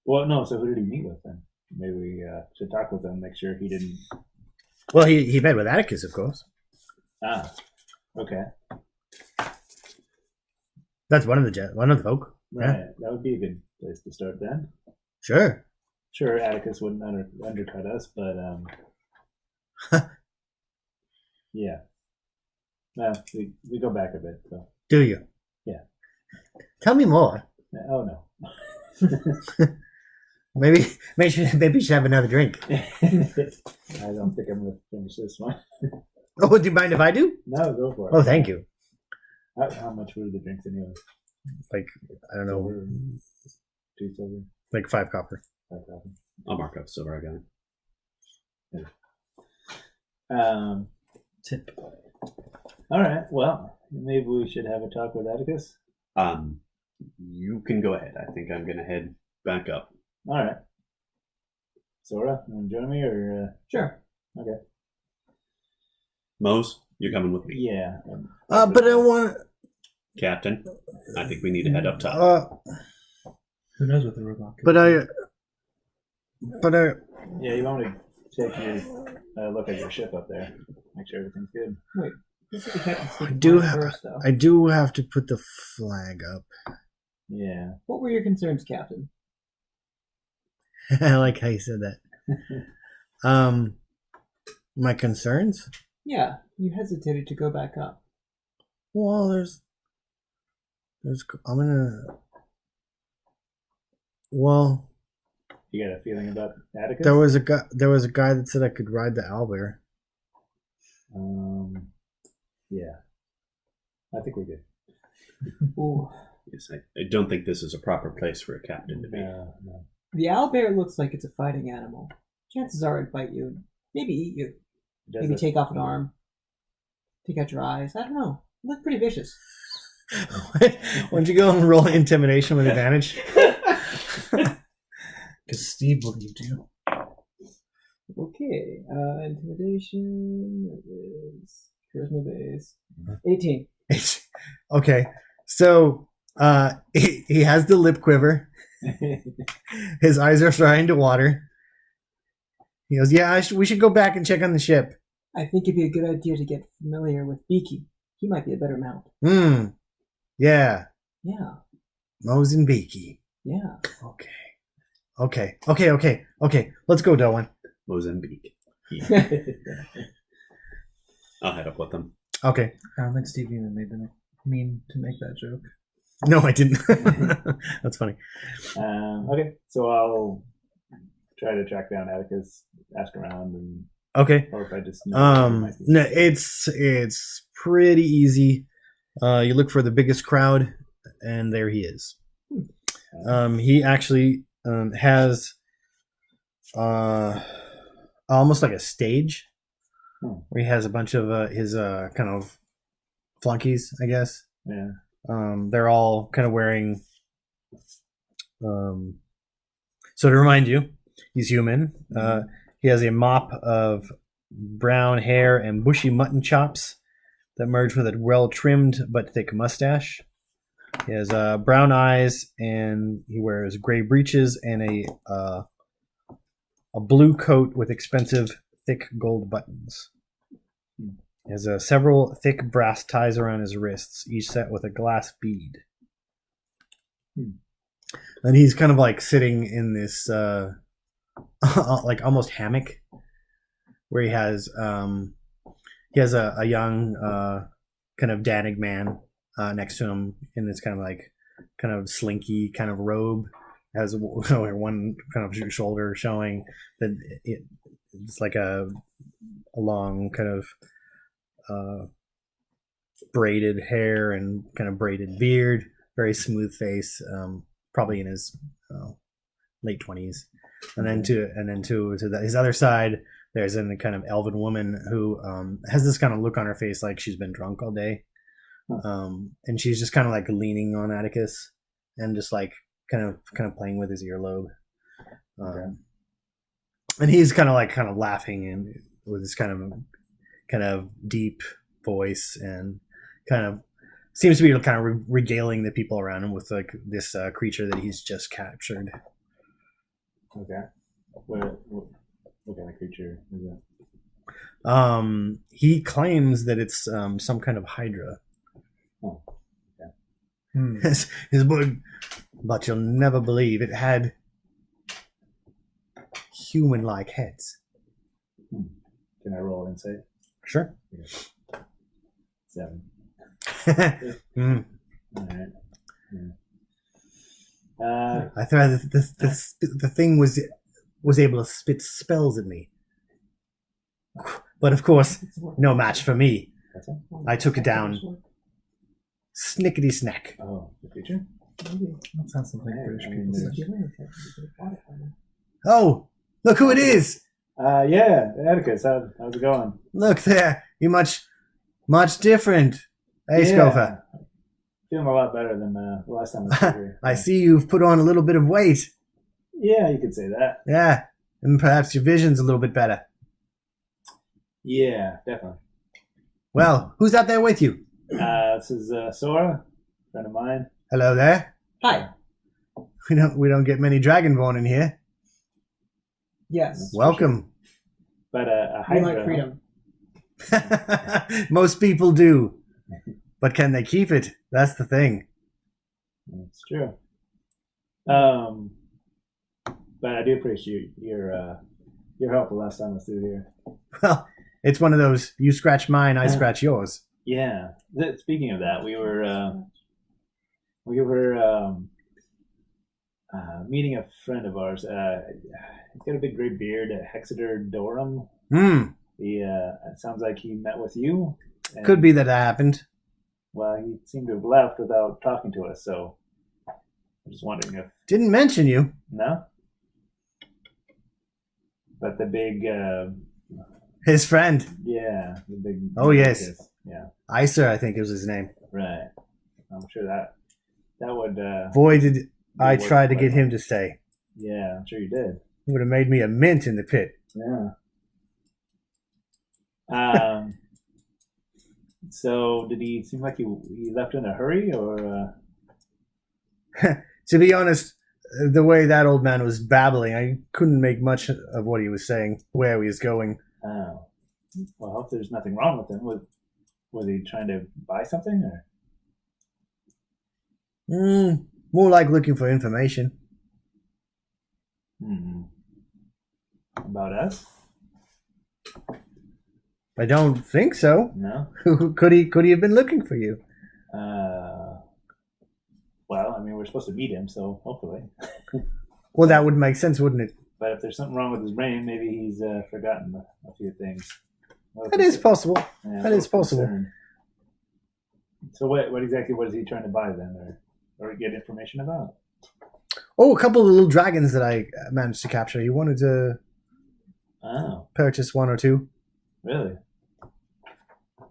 Well, no. So who did he meet with then? Maybe we should talk with him, make sure he didn't. Well, he met with Atticus, of course. Ah, okay. That's one of the folk. Right. Yeah. That would be a good place to start then. Sure. Sure, Atticus wouldn't undercut us, but yeah. No, we go back a bit. So Do you? Yeah. Tell me more. oh no. Maybe you should have another drink. I don't think I'm gonna finish this one. Oh, do you mind if I do? No, go for it. Oh, thank you. How much were the drinks anyway? Like, I don't know, Silver, 2 silver, like 5 copper. 5,000. I'll mark up silver, I got it. Tip. All right. Well, maybe we should have a talk with Atticus. You can go ahead. I think I'm going to head back up. All right. Sora, you want to join me or? Sure. Okay. Mose, you're coming with me. Yeah. But I want. Captain, I think we need to head up top. Who knows what the robot could But do? Yeah, you want to take your look at your ship up there, make sure everything's good. Wait. This is the captain's I speaking do point have. first, though. I do have to put the flag up. Yeah. What were your concerns, Captain? I like how you said that. My concerns? Yeah, you hesitated to go back up. Well, I'm gonna. Well, You got a feeling about Atticus? there was a guy that said I could ride the owlbear. Yeah. I think we're good. Ooh. Yes, I don't think this is a proper place for a captain to be. No. The owlbear looks like it's a fighting animal. Chances are it'd bite you. Maybe eat you. Does Maybe it? take off an arm. Take out your eyes. I don't know. You look pretty vicious. Why don't you go and roll intimidation with advantage? Because Steve believed you. Okay. Intimidation is charisma base. 18. Okay, so he has the lip quiver. His eyes are starting to water. He goes, "Yeah, we should go back and check on the ship." I think it'd be a good idea to get familiar with Beaky. He might be a better mount. Yeah, Yeah. Mose and Beaky. Yeah. Okay. Let's go, Darwin. Mozambique. I'll head up with them. Okay. I don't think Steve even mean to make that joke. No, I didn't. That's funny. Okay, so I'll try to track down Atticus, ask around, and Okay. or if I just know where he might be. No, it's pretty easy. You look for the biggest crowd, and there he is. He actually has almost like a stage where he has a bunch of his kind of flunkies, I guess. Yeah. They're all kind of wearing. So to remind you, he's human. He has a mop of brown hair and bushy mutton chops that merge with a well-trimmed but thick mustache. He has brown eyes, and he wears gray breeches and a blue coat with expensive, thick gold buttons. He has several thick brass ties around his wrists, each set with a glass bead. And he's kind of like sitting in this like almost hammock, where he has a young kind of Danig man next to him in this kind of slinky kind of robe. Has one kind of shoulder showing that it's like a long kind of braided hair and kind of braided beard, very smooth face, probably in his late 20s. And then to his other side, there's a kind of elven woman who has this kind of look on her face like she's been drunk all day. And she's just kind of like leaning on Atticus and just like kind of playing with his earlobe. And he's kind of laughing and with this kind of deep voice, and kind of seems to be kind of regaling the people around him with like this creature that he's just captured. Okay. What kind of creature is that? He claims that it's some kind of hydra. Oh, okay. His book, but you'll never believe it had human-like heads. Can I roll insight? Sure. 7. Mm. All right. Yeah. I thought the thing was able to spit spells at me, but of course, no match for me. That's it? I took it down. Snickety snack. Oh, the creature? That sounds like British people say. Oh, look who it is! Yeah, Atticus, how's it going? Look there, you're much different. Hey, Yeah. Scofa. Feeling a lot better than the last time I was here. I see you've put on a little bit of weight. Yeah, you could say that. Yeah, and perhaps your vision's a little bit better. Yeah, definitely. Well, who's out there with you? This is Sora, friend of mine. Hello there. Hi. We don't get many dragonborn in here. Yes. Welcome. But a We hydra. like freedom. Most people do, but can they keep it? That's the thing. That's true. But I do appreciate your help the last time I was through here. Well, it's one of those you scratch mine, I scratch yours. Yeah. Speaking of that, we were meeting a friend of ours. He's got a big gray beard, Hexader Dorum. It sounds like he met with you. And, Could be that it happened. Well, he seemed to have left without talking to us, so I'm just wondering if Didn't mention you. no. But the big, His friend. yeah, the big. Oh, yes. Yeah, Iser, I think was his name. right. I'm sure that would. Boy, did I worth try to it. get him to stay. Yeah, I'm sure you did. Would have made me a mint in the pit. Yeah. So did he seem like he left in a hurry, or? To be honest, the way that old man was babbling, I couldn't make much of what he was saying, where he was going. Oh, well, I hope there's nothing wrong with him. Was he trying to buy something, or? More like looking for information. About us? I don't think so. No. Could he have been looking for you? Well, I mean, we're supposed to meet him, so hopefully. Well, that would make sense, wouldn't it? But if there's something wrong with his brain, maybe he's forgotten a few things. That is possible. Yeah, That is possible. concerned. So what exactly was he trying to buy then, or get information about? Oh, a couple of little dragons that I managed to capture. He wanted to purchase one or two. Really?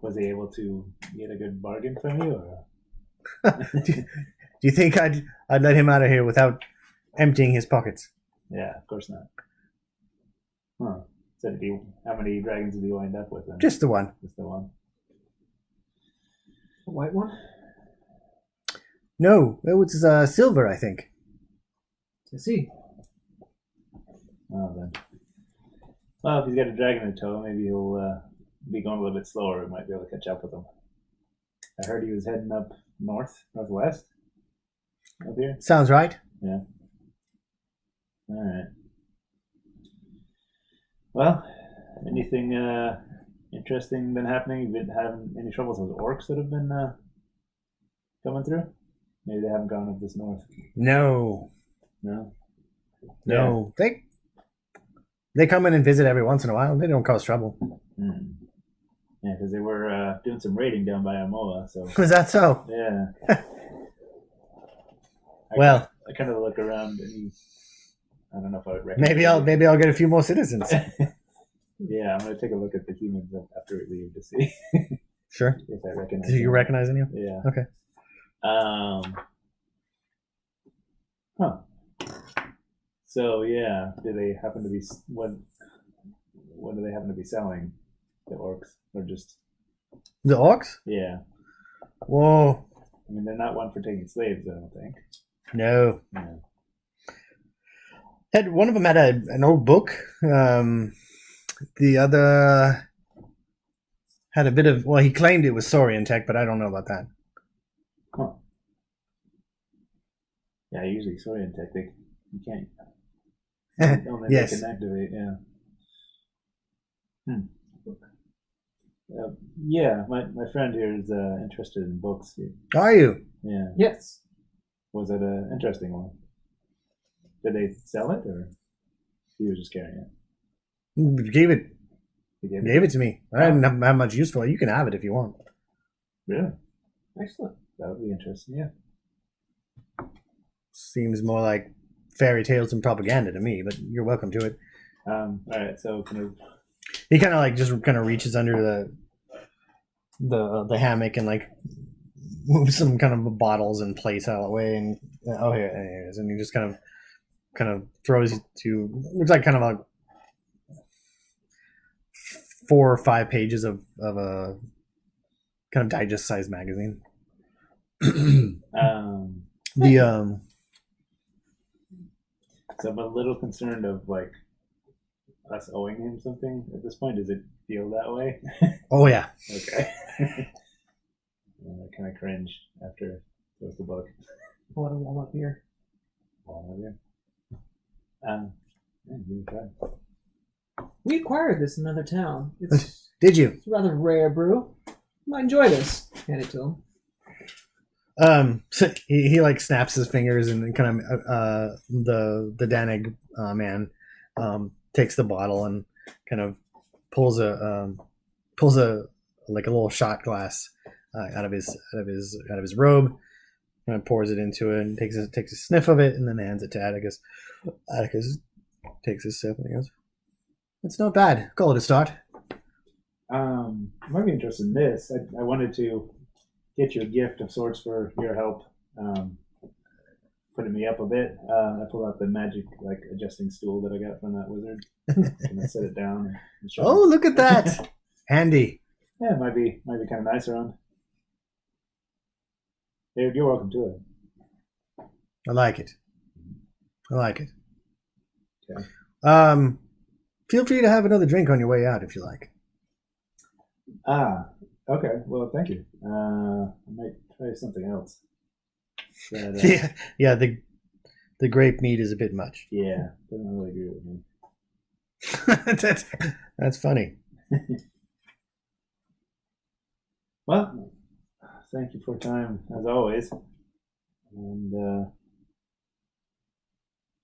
Was he able to get a good bargain from you, or? Do you think I'd let him out of here without emptying his pockets? Yeah, of course not. Huh. So how many dragons did he wind up with then? Just the one. Just the one. The white one? No, it was silver, I think. I see. Oh, then. Well, if he's got a dragon in tow, maybe he'll be going a little bit slower. We might be able to catch up with him. I heard he was heading up northwest up here. Sounds right. Yeah. All right. Well, anything interesting been happening? You've been having any troubles with orcs that have been coming through? Maybe they haven't gone up this north. No. No. No. They come in and visit every once in a while. They don't cause trouble. Hmm. Yeah, because they were doing some raiding down by Amoa. So Was that so? yeah. Well, I kind of look around and I don't know if I would recognize. maybe I'll get a few more citizens. Yeah, I'm gonna take a look at the humans after we leave to see Sure. if I recognize. Do you them. recognize any? Yeah. Okay. Huh. So yeah, do they happen to be what do they happen to be selling? The orcs, or just The orcs? yeah? Whoa. I mean, they're not one for taking slaves. I don't think. No. Yeah. One of them had an old book. The other had a bit of. Well, he claimed it was Saurian tech, but I don't know about that. Huh. Yeah, usually Saurian tech, you can't. Only Yes. they can activate. Yeah. Yeah, my friend here is interested in books. Are you? Yeah. Yes. Was it an interesting one? Did they sell it, or he was just carrying it? Gave it. He gave Gave it to me. I didn't have much use for it. You can have it if you want. Really? Excellent. That would be interesting. Yeah. Seems more like fairy tales and propaganda to me, but you're welcome to it. All right. So kind of. He kind of like just kind of reaches under the hammock and like moves some kind of bottles and plates out of the way, and here it is, and he just kind of throws you to looks like kind of like 4 or 5 pages of a kind of digest sized magazine. So I'm a little concerned of like us owing him something at this point. Does it feel that way? Oh yeah. Okay. I kind of cringe after goes the book. A lot of warm-up beer. Yeah, give it a try. We acquired this in another town. It's Did you? a rather rare brew. You might enjoy this. Hand it to him. So he like snaps his fingers and kind of the Danig man takes the bottle and kind of pulls a like a little shot glass out of his robe, kind of pours it into it and takes a sniff of it and then hands it to Atticus. Atticus takes a sip and he goes, "It's not bad. Call it a start." I might be interested in this. I wanted to get you a gift of sorts for your help putting me up a bit. I pulled out the magic like adjusting stool that I got from that wizard and I set it down. And Oh, look at that! Handy. Yeah, it might be kind of nice around. You're welcome to it. I like it. Okay. Feel free to have another drink on your way out if you like. Okay. Well, thank you. I might try something else. But, Yeah. The grape mead is a bit much. yeah, doesn't really agree with me. That's funny. Well, thank you for your time as always. And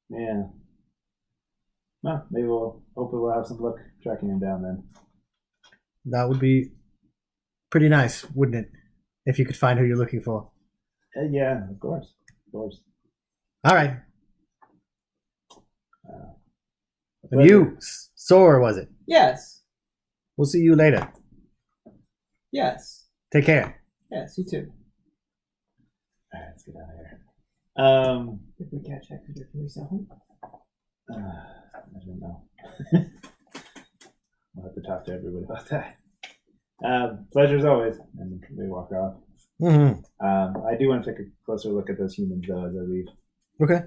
yeah. Well, maybe hopefully we'll have some luck tracking him down then. That would be pretty nice, wouldn't it? If you could find who you're looking for. Yeah, of course. All right. And Pleasure. you, Sora, was it? Yes. We'll see you later. Yes. Take care. Yes, you too. Alright, let's get out of here. If we catch Hector, can we sell him? I don't know. I'll have to talk to everybody about that. Pleasure as always. And we walk off. Mm-hmm. I do want to take a closer look at those humans though as I leave. Okay.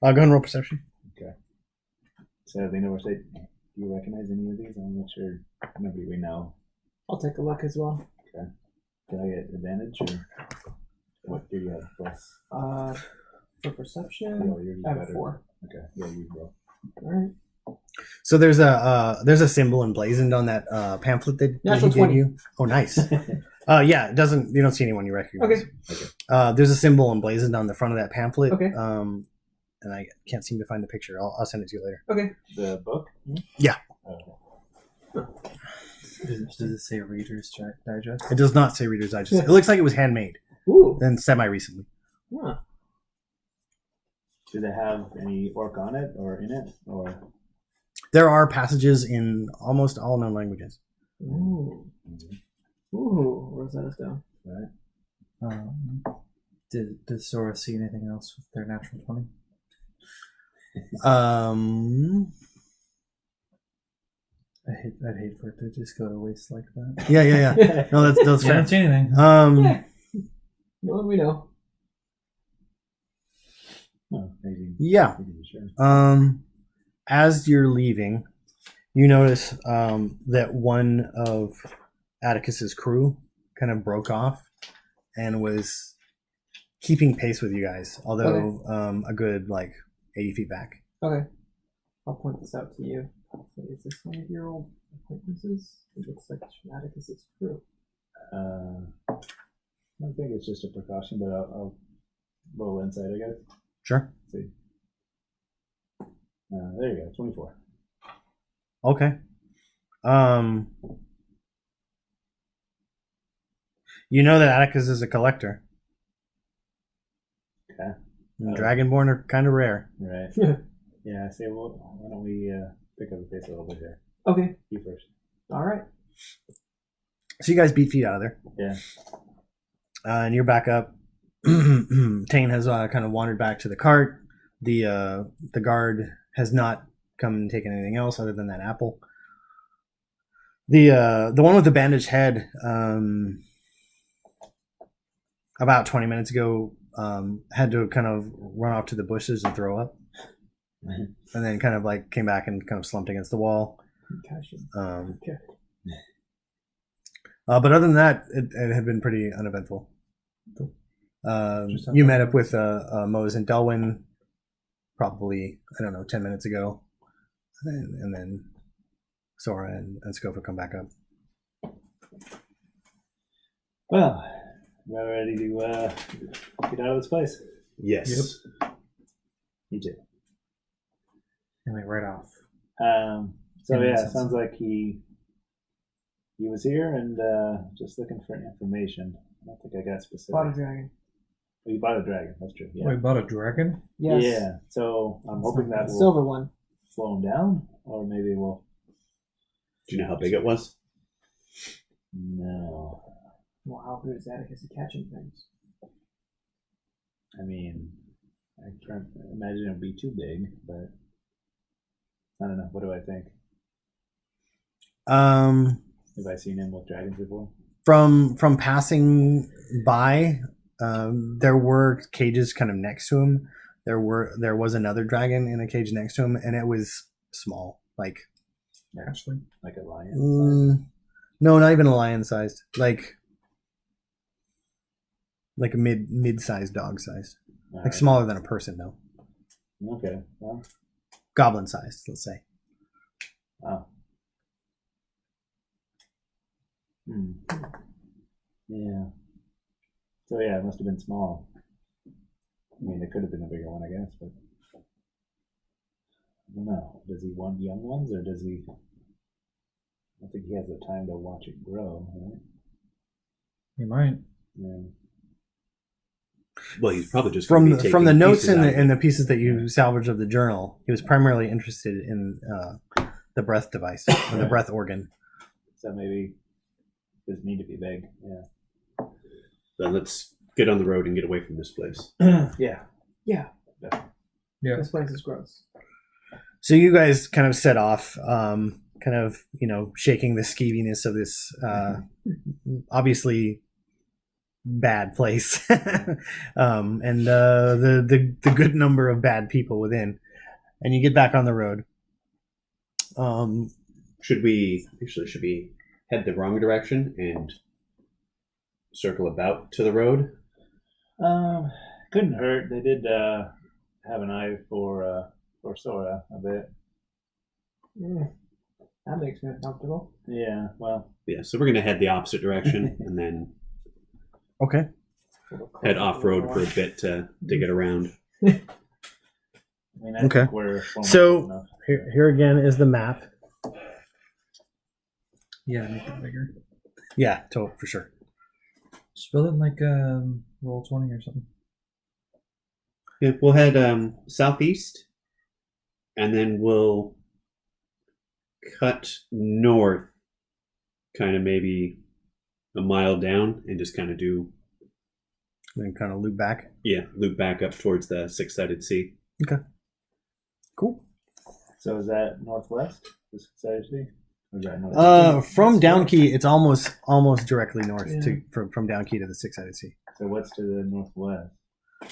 Go ahead and roll perception. Okay. Sadly, no say. Do you recognize any of these? I want to make sure nobody we know. I'll take a look as well. Can I get advantage or what do you have? Plus, For perception, oh, yours is I have better. 4. Okay, yeah, you roll. All right. So there's a symbol emblazoned on that pamphlet that he Natural gave 20. you. Oh, nice. Yeah, it doesn't. You don't see anyone you recognize. Okay. There's a symbol emblazoned on the front of that pamphlet. Okay. And I can't seem to find the picture. I'll send it to you later. Okay. The book? Yeah. Okay. Does it say Reader's Digest? It does not say Reader's Digest. It looks like it was handmade Ooh. and semi-recently. Huh. Do they have any orc on it or in it or? There are passages in almost all known languages. Ooh. Ooh. Rosetta Stone. Right. Does Sora see anything else with their natural 20? I'd hate for it to just go to waste like that. Yeah. No, that's I don't fair. see anything. Yeah. No, we know. Oh, maybe. Yeah. Maybe sure. As you're leaving, you notice that one of Atticus's crew kind of broke off and was keeping pace with you guys, although a good 80 feet back. Okay. I'll point this out to you. Is this one of your old acquaintances? It looks like it's from Atticus's crew. I don't think it's just a precaution, but I'll roll insight, I guess. Sure. Let's see. There you go, 24. Okay. You know that Atticus is a collector. Okay. And Dragonborn are kind of rare. Right. Yeah, I say, well, why don't we pick up the pace a little bit here? Okay. You first. All right. So you guys beat feet out of there. Yeah. And you're back up. Tane has kind of wandered back to the cart. The guard has not come and taken anything else other than that apple. The one with the bandaged head, about 20 minutes ago, had to kind of run off to the bushes and throw up, and then kind of came back and kind of slumped against the wall. Concussion. Okay. But other than that, it had been pretty uneventful. You met up with Mose and Delwyn probably, 10 minutes ago. And then Sora and Scofa come back up. Well, we're ready to get out of this place. Yes. You too. And right off. So Yeah, yeah, sounds- sounds like he was here and just looking for information. I don't think I got specific. Bought a dragon. Oh, you bought a dragon. That's true. Yeah. Wait, bought a dragon? Yes. Yeah. So I'm hoping that will Silver one. slow him down, or maybe we'll. Do you know how big it was? No. Well, how good is Atticus at catching things? I mean, I can't imagine it would be too big, but I don't know. What do I think? Have I seen him with dragons before? From passing by, there were cages kind of next to him. There was another dragon in a cage next to him, and it was small, like Actually, Like a lion? no, not even a lion sized, like a mid-sized dog sized, like smaller than a person though, Okay. Well, goblin sized, let's say. wow. Yeah. So yeah, it must have been small. I mean, it could have been a bigger one, I guess, but I don't know. Does he want young ones, or does he? I don't think he has the time to watch it grow, right? you might. Yeah. Well, he's probably just From gonna be the taking notes pieces out of and it. the pieces that you salvaged of the journal, he was primarily interested in the breath device, or the breath organ. So maybe it does need to be big. Yeah. Then let's get on the road and get away from this place. Yeah. Yeah, Yeah. this place is gross. So you guys kind of set off, kind of, shaking the skeeviness of this obviously bad place, and the good number of bad people within, and you get back on the road. Should we head the wrong direction and circle about to the road? Couldn't hurt. They did have an eye for Sora a bit. That makes me uncomfortable. Yeah. Well. Yeah, so we're gonna head the opposite direction and then Okay. head off road for a bit to get around. I mean, I Okay. think we're formidable So enough. here again is the map. Yeah, make it bigger. Yeah, for sure. Just build it in like roll 20 or something. Yeah, we'll head southeast, and then we'll cut north, kind of maybe a mile down, and just kind of Then kind of loop back. loop back up towards the six-sided sea. Cool. So is that northwest? This side see? Or is that north? From Downkey, it's almost directly north Yeah. from Downkey to the six-sided sea. So what's to the northwest?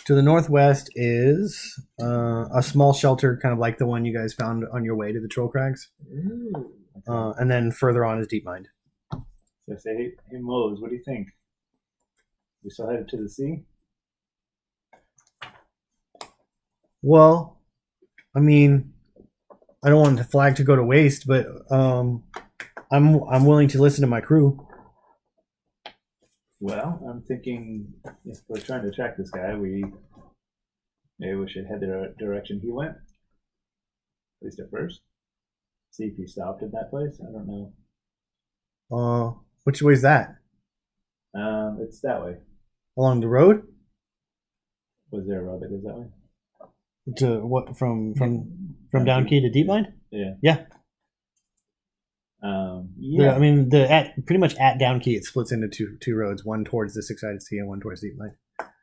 To the northwest is a small shelter, kind of like the one you guys found on your way to the Troll Crags. Ooh. And then further on is Deep Mind. So I say, hey Mose, what do you think? We still headed to the sea? Well, I mean, I don't want the flag to go to waste, but I'm willing to listen to my crew. Well, I'm thinking if we're trying to track this guy, maybe we should head the direction he went. At least at first. See if he stopped at that place. I don't know. Which way is that? It's that way. Along the road? Was there a road that goes that way? To what from Downkey to Deep Mind? Yeah. Yeah. Yeah. I mean, pretty much at Downkey, it splits into two roads, one towards the six-sided sea and one towards Deep Mind.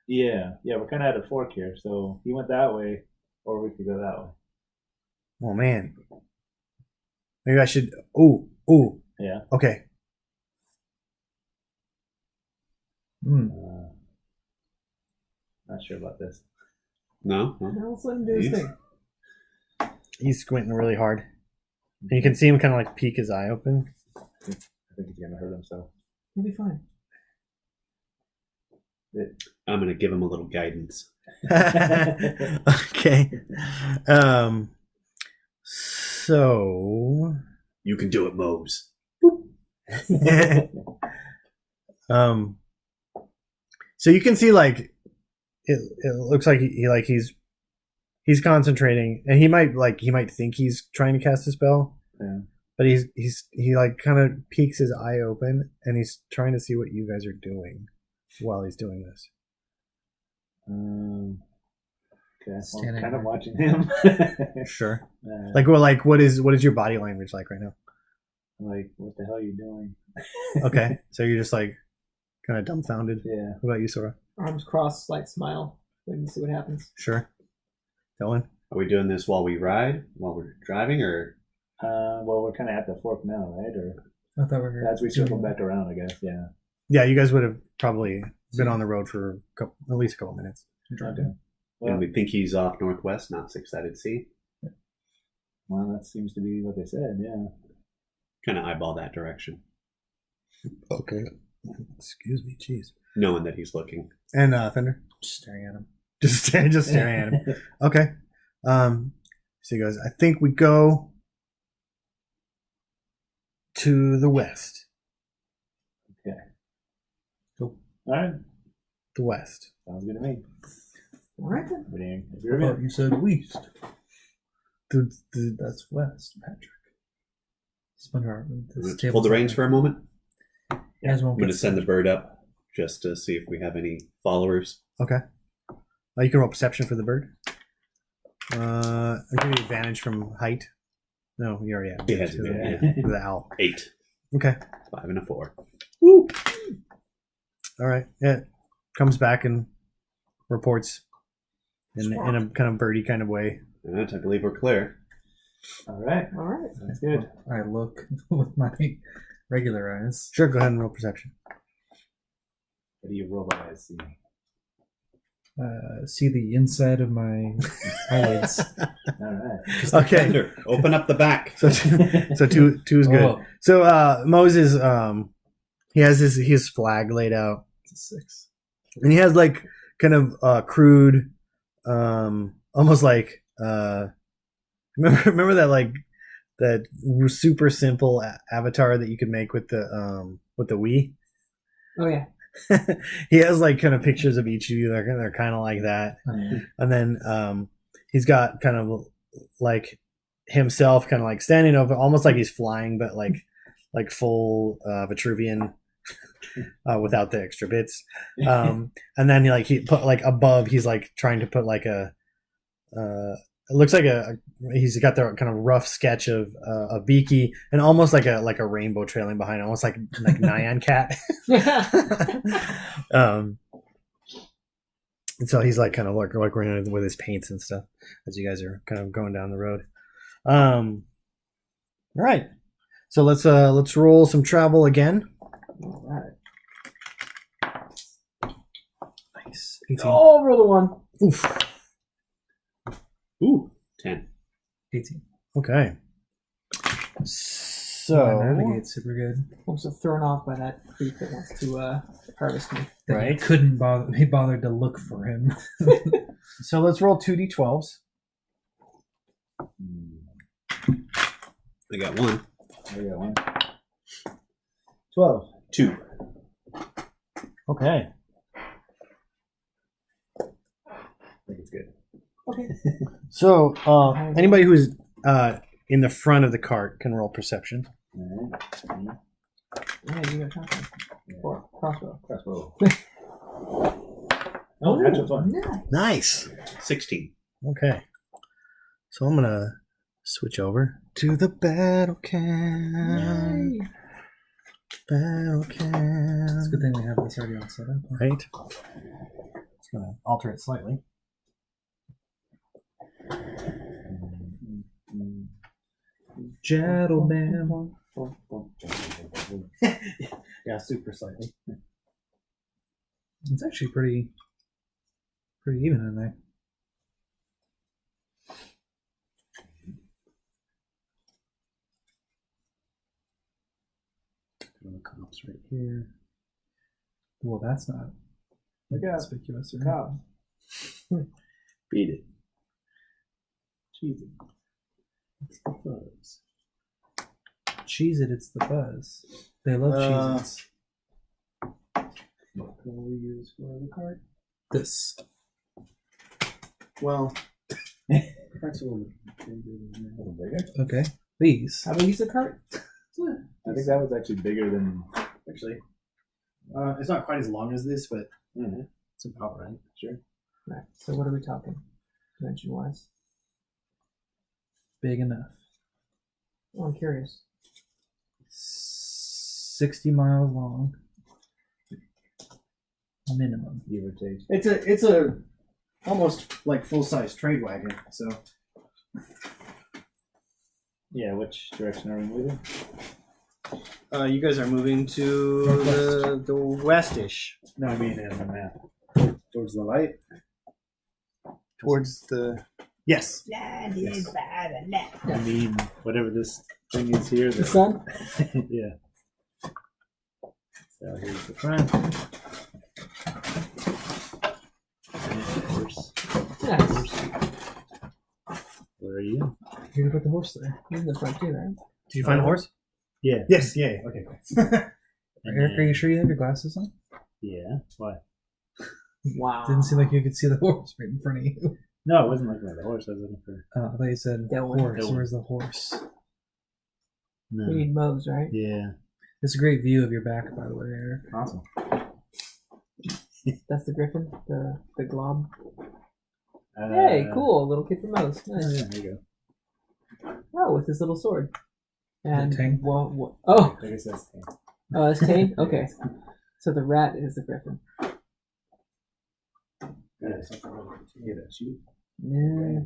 Yeah. We're kind of at a fork here, so he went that way, or we could go that way. Oh man, maybe I should. Ooh. Yeah. Okay. Not sure about this. No? Now let's let him do his Yes. thing. He's squinting really hard, and you can see him kind of like peek his eye open. I think he's gonna hurt himself. He'll be fine. I'm gonna give him a little guidance. Okay. So. You can do it, Mose. So you can see like it looks like he's concentrating, and he might think he's trying to cast a spell, Yeah. but he like kind of peeks his eye open, and he's trying to see what you guys are doing while he's doing this. Okay. Well, Standing kind of there. watching him. Sure. What is your body language like right now? like, what the hell are you doing? Okay, so you're just like kind of dumbfounded. Yeah. What about you, Sora? Arms crossed, slight smile. Wait and see what happens. Sure. Dylan? Are we doing this while we ride, while we're driving, or Well, we're kind of at the fork now, right? Or I thought we were. As we circle back around, I guess. Yeah. Yeah, you guys would have probably been on the road for at least a couple minutes. Okay. And Well, we think he's off northwest, not six-sided sea. well, that seems to be what they said. Yeah. Kind of eyeball that direction, Okay. Excuse me, jeez. knowing that he's looking. And Fender? Just staring at him. Just staring at him. Okay. So he goes, I think we go to the west. Okay. Cool. All right. The west. Sounds good to me. All right then. What do you- if I you're thought in. you said east. The That's west, Patrick. Let's hold the reins for a moment. You guys won't I'm going get to send the bird up just to see if we have any followers. Okay. You can roll perception for the bird. I'll give you advantage from height. No, you already have. He has To advantage, to the owl. 8, Okay. 5, and a 4. Woo! All right. Yeah. Comes back and reports in a kind of birdie kind of way. Alright, I believe we're clear. All right. All right. That's good. I look with my regular eyes. Sure, go ahead and roll perception. What do you roll by? See. See the inside of my eyelids. All right. Okay. Fender, open up the back. So two is good. Oh, So Moses, he has his flag laid out, it's a 6. and he has like kind of crude, almost like remember that like that super simple avatar that you could make with the Wii. Oh yeah. He has like kind of pictures of each of you. They're kind of like that, and then he's got kind of like himself, kind of like standing over, almost like he's flying, but like full Vitruvian. Without the extra bits, and then he put like above. He's like trying to put like a. It looks like he's got the kind of rough sketch of a Beaky and almost like a rainbow trailing behind, almost like Nyan Cat. And so he's like kind of like running with his paints and stuff as you guys are kind of going down the road. All right, so let's roll some travel again. All right. Nice. 18. Oh, roll a 1. Oof. Ooh, 10. 18. Okay. My So navigate's super good. I'm so thrown off by that creep that wants to harvest me. That you Right. couldn't be bothered to look for him. so let's roll 2d12s. I got 1. I got one. 12. 2. Okay. I think it's good. Okay. So anybody who's in the front of the cart can roll perception. All right. Yeah, you got something. Or crossbow. Crossbow. Oh, natural 20. Nice. Nice. 16. Okay. So I'm gonna switch over to the battle cam. Yay. Battle It's a cam. good thing we have this already on setup. Right. Just gonna alter it slightly. Gentleman. Yeah, super slightly. It's actually pretty even in there. The comps right here. Well, that's not Look out. conspicuous. Or Cow. Beat it. Cheesy. It's the buzz. Cheese it, it's the buzz. They love cheeses. What can we use for the cart? This. Well, that's a little A little bigger. Okay. These. How big is the cart? I think that was actually bigger than. actually. It's not quite as long as this, but Mhm. it's about right. Sure. Right. So what are we talking, dimension wise? Big enough. Oh, I'm curious. 60 miles long. Minimum. Give or take. It's a almost like full size trade wagon. So Yeah, which direction are we moving? you guys are moving to the westish. No, I mean in the map. Towards the light. Towards the... Yes. I mean, whatever this thing is here. The sun? Yeah. So here's the front. And the horse. Nice. Where are you? You can put the horse there. He's in the front too, right? Did you find a horse? Yeah. Yes. Yeah. Okay. Cool. Eric, are you sure you have your glasses on? Yeah. Why? Wow. Didn't seem like you could see the horse right in front of you. No, it wasn't looking at the horse. I was looking for. I thought you said That one. horse. That one. Where's the horse? No. We need Moe's, right? Yeah. It's a great view of your back, by the way, Eric. Awesome. That's the griffin, the glob. Uh, Hey, cool. Little kid from Moe's. Oh, Nice. yeah, there you Oh, with his little sword. And Tang? oh, go. I guess that's the thing. oh, it's Tane. Okay, so the rat is the griffin. Yeah, something wrong with you. Yeah, that's you. Yeah.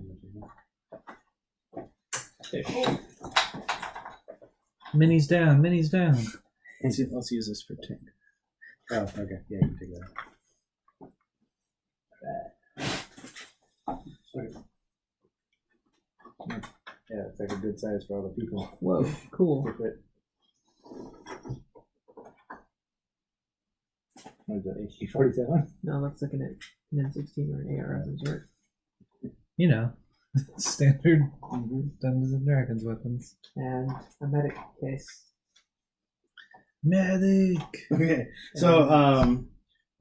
Minnie's down. Minnie's down. Let's use this for Tink. Oh, okay. Yeah, you can take that. Yeah, it's like a good size for all the people. Whoa, cool. If it- What is that, AK-47? No, it looks like an M16 or an AR of some sort. You know, standard Mm-hmm. Dungeons and Dragons weapons. And a medic case. Medic. Okay. So,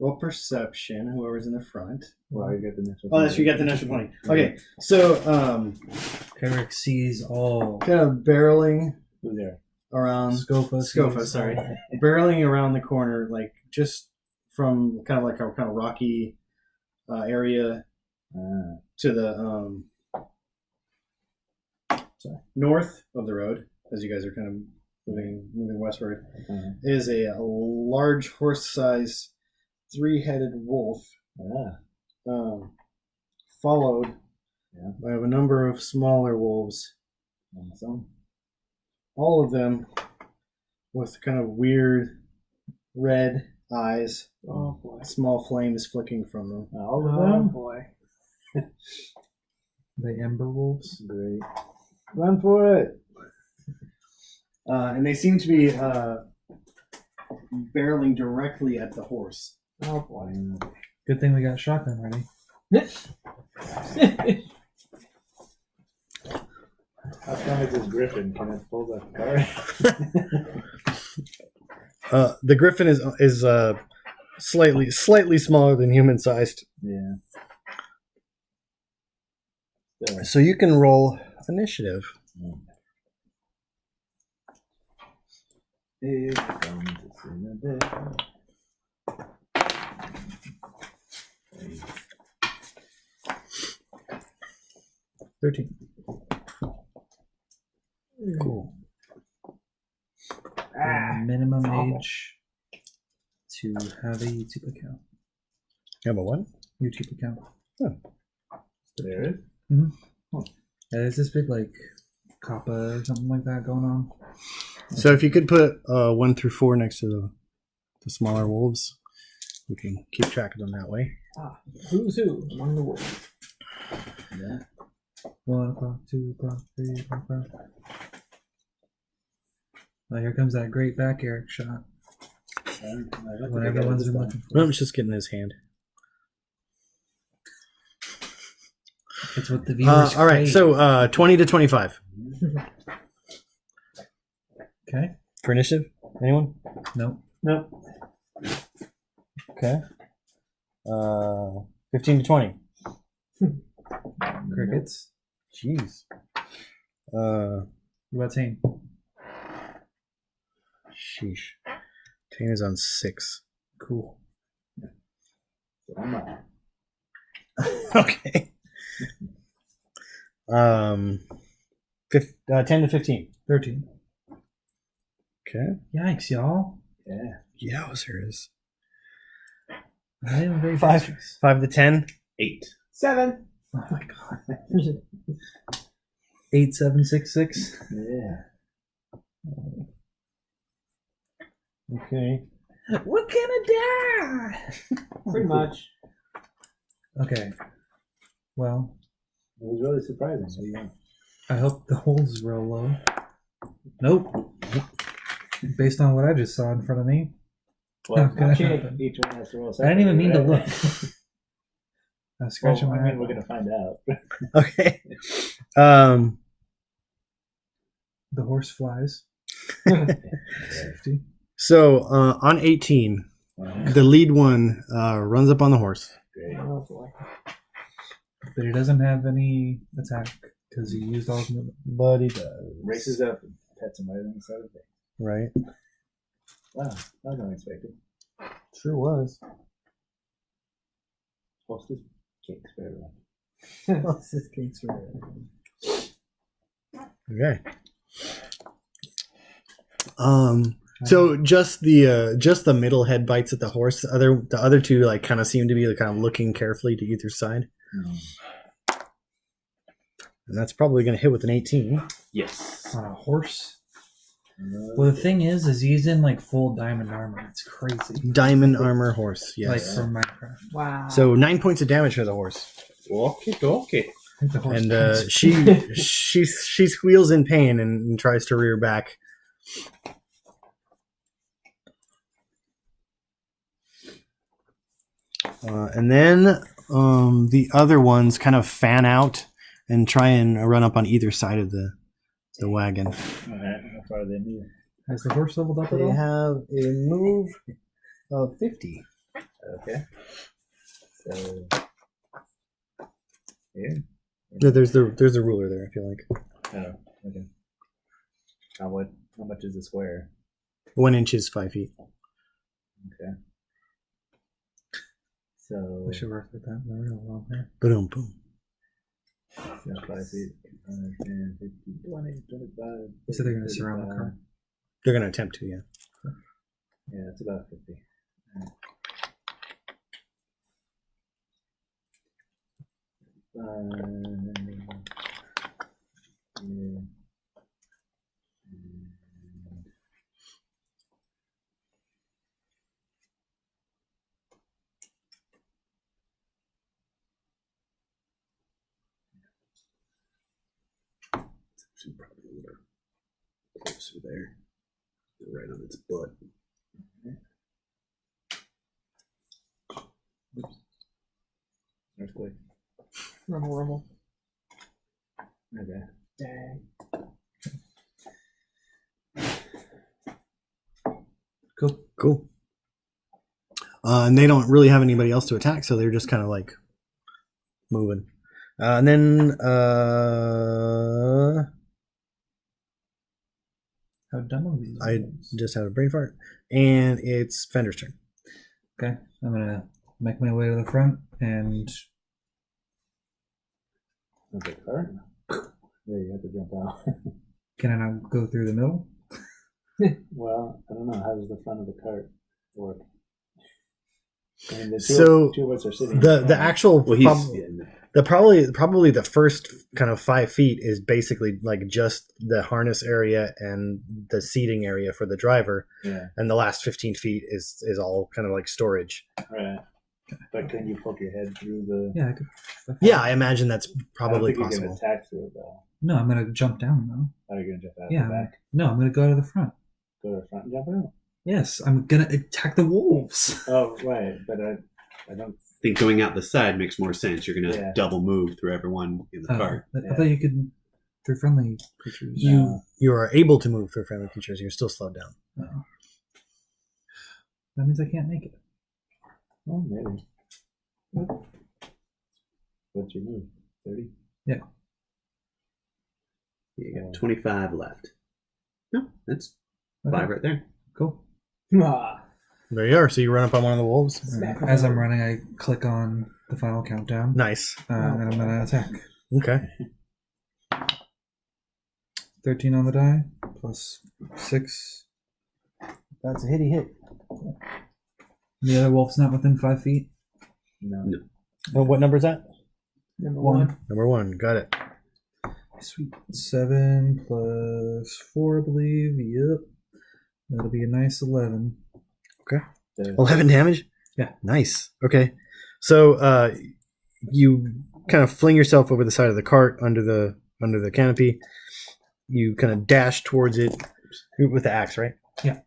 roll perception. Whoever's in the front. Well, you got the next one. Oh, that's you got the natural 20. Okay. So, Eric sees all. kind of barreling Who's there? around. Scopa. Scopa, sorry. Barreling around the corner, like just from kind of like a kind of rocky area to the north of the road, as you guys are kind of moving westward, is a large horse-sized three-headed wolf, followed by a number of smaller wolves. Awesome. All of them with kind of weird red eyes, Oh boy. small flames flicking from them. All of Oh them? boy. The Ember Wolves. Great. Run for it. And they seem to be barreling directly at the horse. Oh boy. Good thing we got shotgun ready. How strong is this griffin? Can it pull the car? The griffin is slightly smaller than human sized. Yeah. Still. So you can roll initiative. It comes in a day. 13. Cool. Minimum awful. age to have a YouTube account. You have a what? YouTube account. There it is. Yeah, there's this big like kappa or something like that going on. So if you could put 1 through 4 next to the smaller wolves, we can keep track of them that way. Who's who among the wolves? Yeah. 1 o'clock, 2 o'clock, 3 o'clock. Oh, here comes that great back Eric shot. What everyone's been looking for. No, I'm just getting his hand. It's what the viewers All right, crave. so 20 to 25 Okay. for initiative. Anyone? Nope. No. Okay. 15 to 20. Crickets. Jeez. What about Tane? Sheesh. Tane is on 6. Cool. So I'm not. Okay. 10 to 15. 13. Okay. Yikes, y'all. Yeah. Yowzers. I am very 5 dexterous. 5 to 10. 8. 7. Oh my god. 8766. Yeah. Okay. We're gonna die! Pretty much. Okay. Well, It was really surprising. What do you think? I hope the holes roll low. Nope. Based on what I just saw in front of me. Well, Not gonna actually, happen. each one has to roll I didn't even mean to separately, look. right? I was scratching Well, my I head. mean, we're gonna find out. Okay. The horse flies. Safety. So on 18, the lead one runs up on the horse. Great. Oh boy. But he doesn't have any attack because he used all his movement. But he does. Races up and pets him right on the side of the face. Right. Wow, that was unexpected. Sure was. Hostess cakes for everyone. This game's Okay. So just the middle head bites at the horse. The other two like kind of seem to be like, kind of looking carefully to either side, and that's probably going to hit with an 18. Yes. On a horse. Well, the thing is he's in like full diamond armor. It's crazy. Diamond armor horse. Yes. Like from Minecraft. Wow. So 9 points of damage for the horse, Okay, okay. I think the horse and dies. she squeals in pain and tries to rear back. And then the other ones kind of fan out and try and run up on either side of the wagon. Alright, how far they move? Has the horse leveled up at They all? have a move of 50. Okay. So here. No, there's a ruler there if you like. Oh, okay. How much is the square? 1 inch is 5 feet. Okay. So We should work with that. No, we're wrong here. Boom, boom. 5 feet, 10, 15, 20, 25. You said they're gonna surround the 35. car. They're going to attempt to, yeah. Yeah, it's about 50. Yeah. It's actually probably a little closer there. Right on its butt. Earthquake. Rumble, rumble. Okay. Dang. Cool. And they don't really have anybody else to attack, so they're just kind of like moving. And then How dumb are these? I just had a brain fart, and it's Fender's turn. Okay, I'm gonna make my way to the front and Okay, cart. Yeah, you have to jump out. can I now go through the middle? Well, I don't know. How does the front of the cart work? I mean, the So, two of us are sitting. The actual Well, he's probably the first kind of 5 feet is basically like just the harness area and the seating area for the driver, Yeah, and the last 15 feet is all kind of like storage. right. But can you poke your head through the? Yeah, I could. Yeah, I imagine that's probably I don't think possible. you can attack through it though. No, I'm gonna jump down though. Are you gonna jump out Yeah. the back? No, I'm gonna go to the front. Go to the front and jump out? Yes, I'm gonna attack the wolves. Oh, right. But I don't. I think going out the side makes more sense. You're going to Yeah. double move through everyone in the cart. I thought you could through friendly creatures. You are able to move through friendly creatures. You're still slowed down. Oh. That means I can't make it. Oh, maybe. What's your move? 30. You got 25 left. No, that's Okay, 5 right there. cool. Ah, There you are. So you run up on one of the wolves. Smack As I'm him. running, I click on the final countdown, Nice. and I'm gonna attack. Okay. 13 on the die, plus 6. That's a hitty hit. The other wolf's not within 5 feet. No. No. Oh, what number is that? Number 1. one. Number 1. Got it. Sweet. 7 plus 4, I believe. Yep. That'll be a nice 11. 11 damage? Yeah. Nice. Okay. So you kind of fling yourself over the side of the cart under the canopy. You kind of dash towards it with the axe, right? Yeah.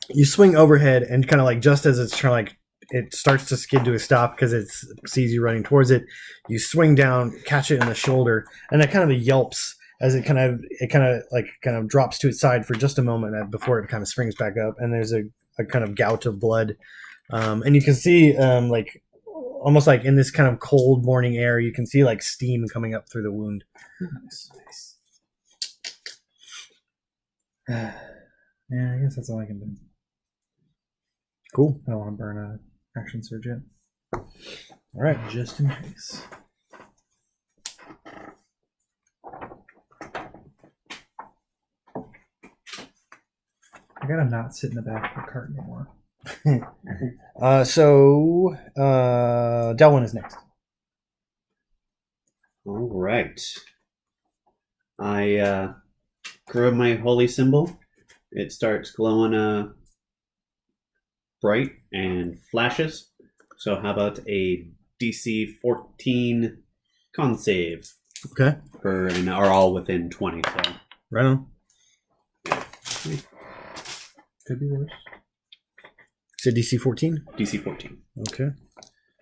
You swing overhead and kind of like just as it's trying like it starts to skid to a stop because it sees you running towards it. You swing down, catch it in the shoulder, and it kind of yelps as it kind of drops to its side for just a moment before it kind of springs back up. And there's a kind of gout of blood, and you can see like almost like in this kind of cold morning air, you can see like steam coming up through the wound. Nice. Yeah, I guess that's all I can do. Cool. I don't want to burn a action surge yet. All right. Just in case. I gotta not sit in the back of the cart anymore. So Delwyn is next. All right. I grab my holy symbol. It starts glowing bright and flashes. So how about a DC 14 con save? Okay. And are all within 20. So Right on. Could be worse. So DC 14. DC 14. Okay.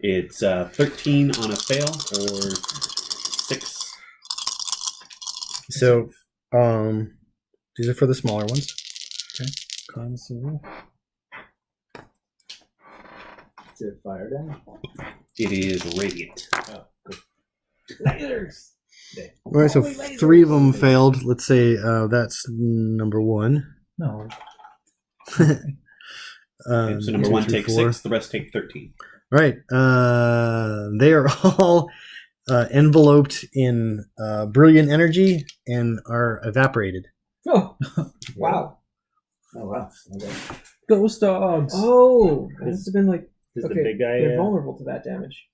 It's 13 on a fail or 6. So these are for the smaller ones. Okay. Con save. Is it fire damage? It is radiant. Oh, good. Lasers. All right. So 3 of them failed. Let's say that's number 1. No. Okay, so number 2, 1 3, takes 4. 6, the rest take 13. Right. They are all enveloped in brilliant energy and are evaporated. Oh, wow. Oh wow. Okay. Ghost dogs. Oh, that must have been like. Does Okay, the big guy? they're vulnerable to that damage.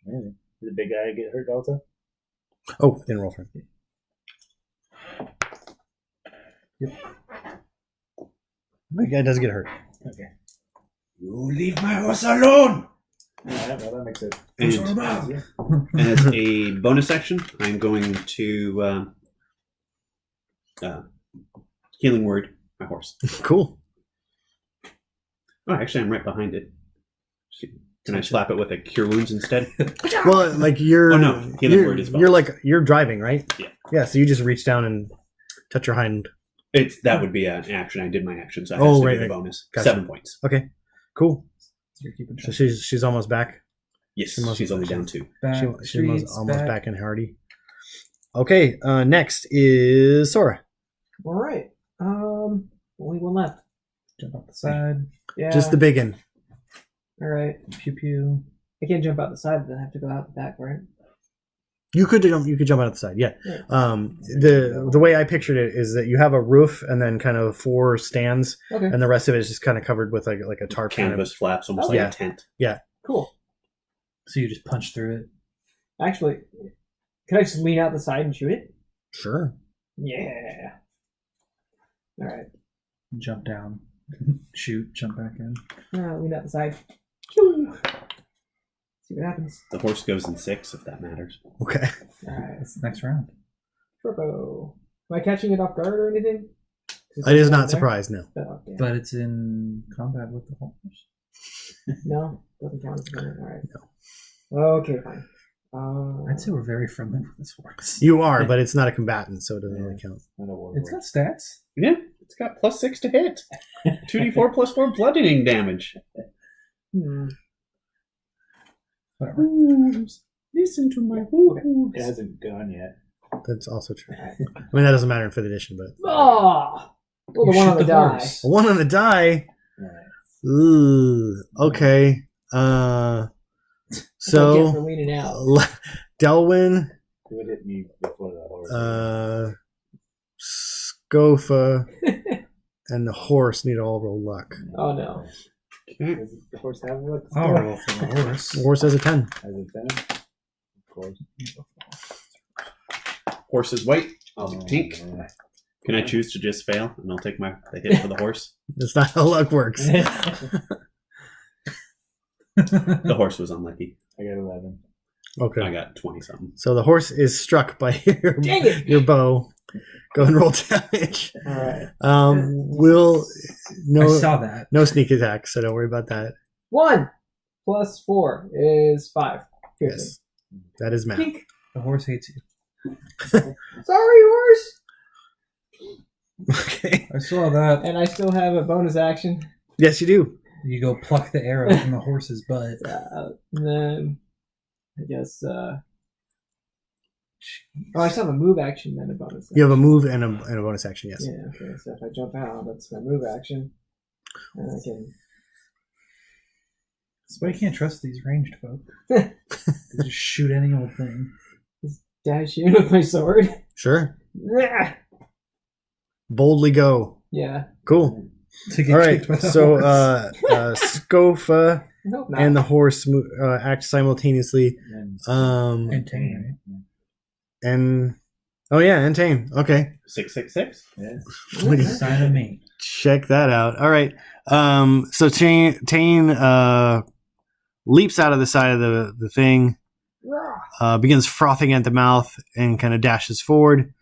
Really? Did the big guy get hurt also? Oh, didn't roll for it. Yep. The guy does get hurt. Okay. You leave my horse alone! Yeah, well, that makes it. And as a bonus action, I'm going to healing word my horse. Cool. Oh, actually, I'm right behind it. Can I slap it with a cure wounds instead? Well, like you're. Oh, no. Healing you're, word is you're bonus. like you're driving, right? Yeah. Yeah. So you just reach down and touch your hind. That would be an action. I did my action, so I Oh, have to right, do the right. bonus. Gotcha. 7 points. Okay. Cool. So you're keeping So track. she's almost back. Yes, She must- she's only down 2. Back, She's streets, almost back and hardy. Okay. Next is Sora. All right. Only one left. Jump off the side. Yeah. Just the big one. All right. Pew pew. I can't jump out the side, then I have to go out the back, right? You could jump out the side. Yeah. Yeah. The way I pictured it is that you have a roof and then kind of 4 stands, Okay. and the rest of it is just kind of covered with like a tarp. kind of- Canvas flaps, almost Oh, like yeah. a tent. Cool. So you just punch through it. Actually, can I just lean out the side and shoot it? Sure. Yeah. All right. Jump down. Shoot. Jump back in. Lean out the side. Pew! See what happens. The horse goes in 6, if that matters. Okay. All right. That's the next round. Turbo. Am I catching it off guard or anything? It is not surprised. No. Oh, damn. But it's in combat with the horse. No, doesn't count as a minute. All right. No. Okay, fine. I'd say we're very friendly with this horse. You are, but it's not a combatant, so it doesn't really count. I know what It's got stats. Yeah, it's got +6 to hit. 2d4 plus 4 bludgeoning damage. Whatever. Hooves. Listen to my hooves. It hasn't gone yet. That's also true. I mean, that doesn't matter in 5th edition, but Oh! Well, the You one shoot on the the die. horse. a 1 on the die. Alright. Ooh. Okay. That's what I get So for leaning out. Delwyn, Who would hit me before the horse? Scofa, and the horse need to all roll luck. Oh no. Does the horse have what? I'll roll for the horse. The horse has a 10. Has it 10? Of course. Horse is white. I'll be pink. Can I choose to just fail and I'll take the hit for the horse? That's not how luck works. The horse was unlucky. I got 11. Okay. I got 20 something. So the horse is struck by Dang it! your bow. Go and roll damage. All right. We'll I saw that. no sneak attack, so don't worry about that. 1 plus 4 is 5. Yes, that is math. Pink. The horse hates you. Sorry, horse. Okay. I saw that. And I still have a bonus action. Yes, you do. You go pluck the arrow from the horse's butt. And then I guess. I still have a move action and a bonus action. You have a move and a bonus action. Yes. Yeah, okay. So if I jump out, that's my move action. And I can. That's why you can't trust these ranged folk. They just shoot any old thing. Dash in with my sword. Sure. Yeah. Boldly go. Yeah. Cool. To get All right. kicked by the So horse. Scofa Nope, not. and the horse act simultaneously. And tame, And oh yeah, and Tane. Okay. 666. Yes. right? Sign of me. Check that out. All right. So Tane leaps out of the side of the thing, begins frothing at the mouth, and kind of dashes forward.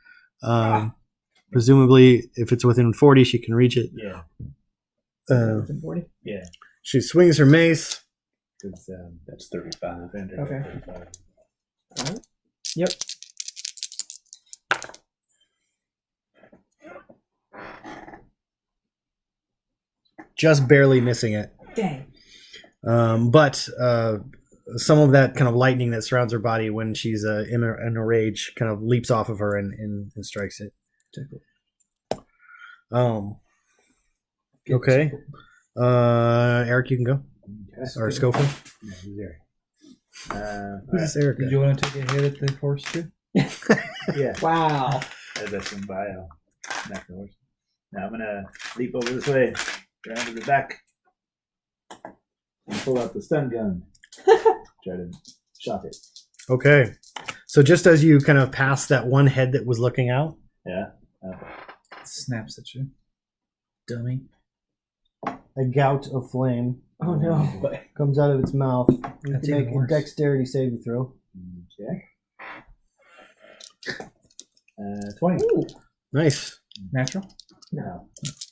Presumably, if it's within 40, she can reach it. Yeah. Within 40? Yeah. She swings her mace. It's, That's 35. Okay. 35. Alright. Yep. Just barely missing it. Dang. But some of that kind of lightning that surrounds her body when she's in a rage kind of leaps off of her and strikes it. Okay. Eric, you can go. Okay. Or Scofield. Yeah, who's there? Who's this Eric? Did you want to take a hit at the horse too? Yeah. Wow. That's in bio. Knock the horse. Now I'm gonna leap over this way, around to the back, and pull out the stun gun. Try to shot it. Okay. So just as you kind of pass that one head that was looking out, Yeah. Snaps at you. Dummy. a gout of flame Oh no. comes out of its mouth. You That's can make even a worse. dexterity saving throw. Okay. 20. Ooh. Nice. Natural? No.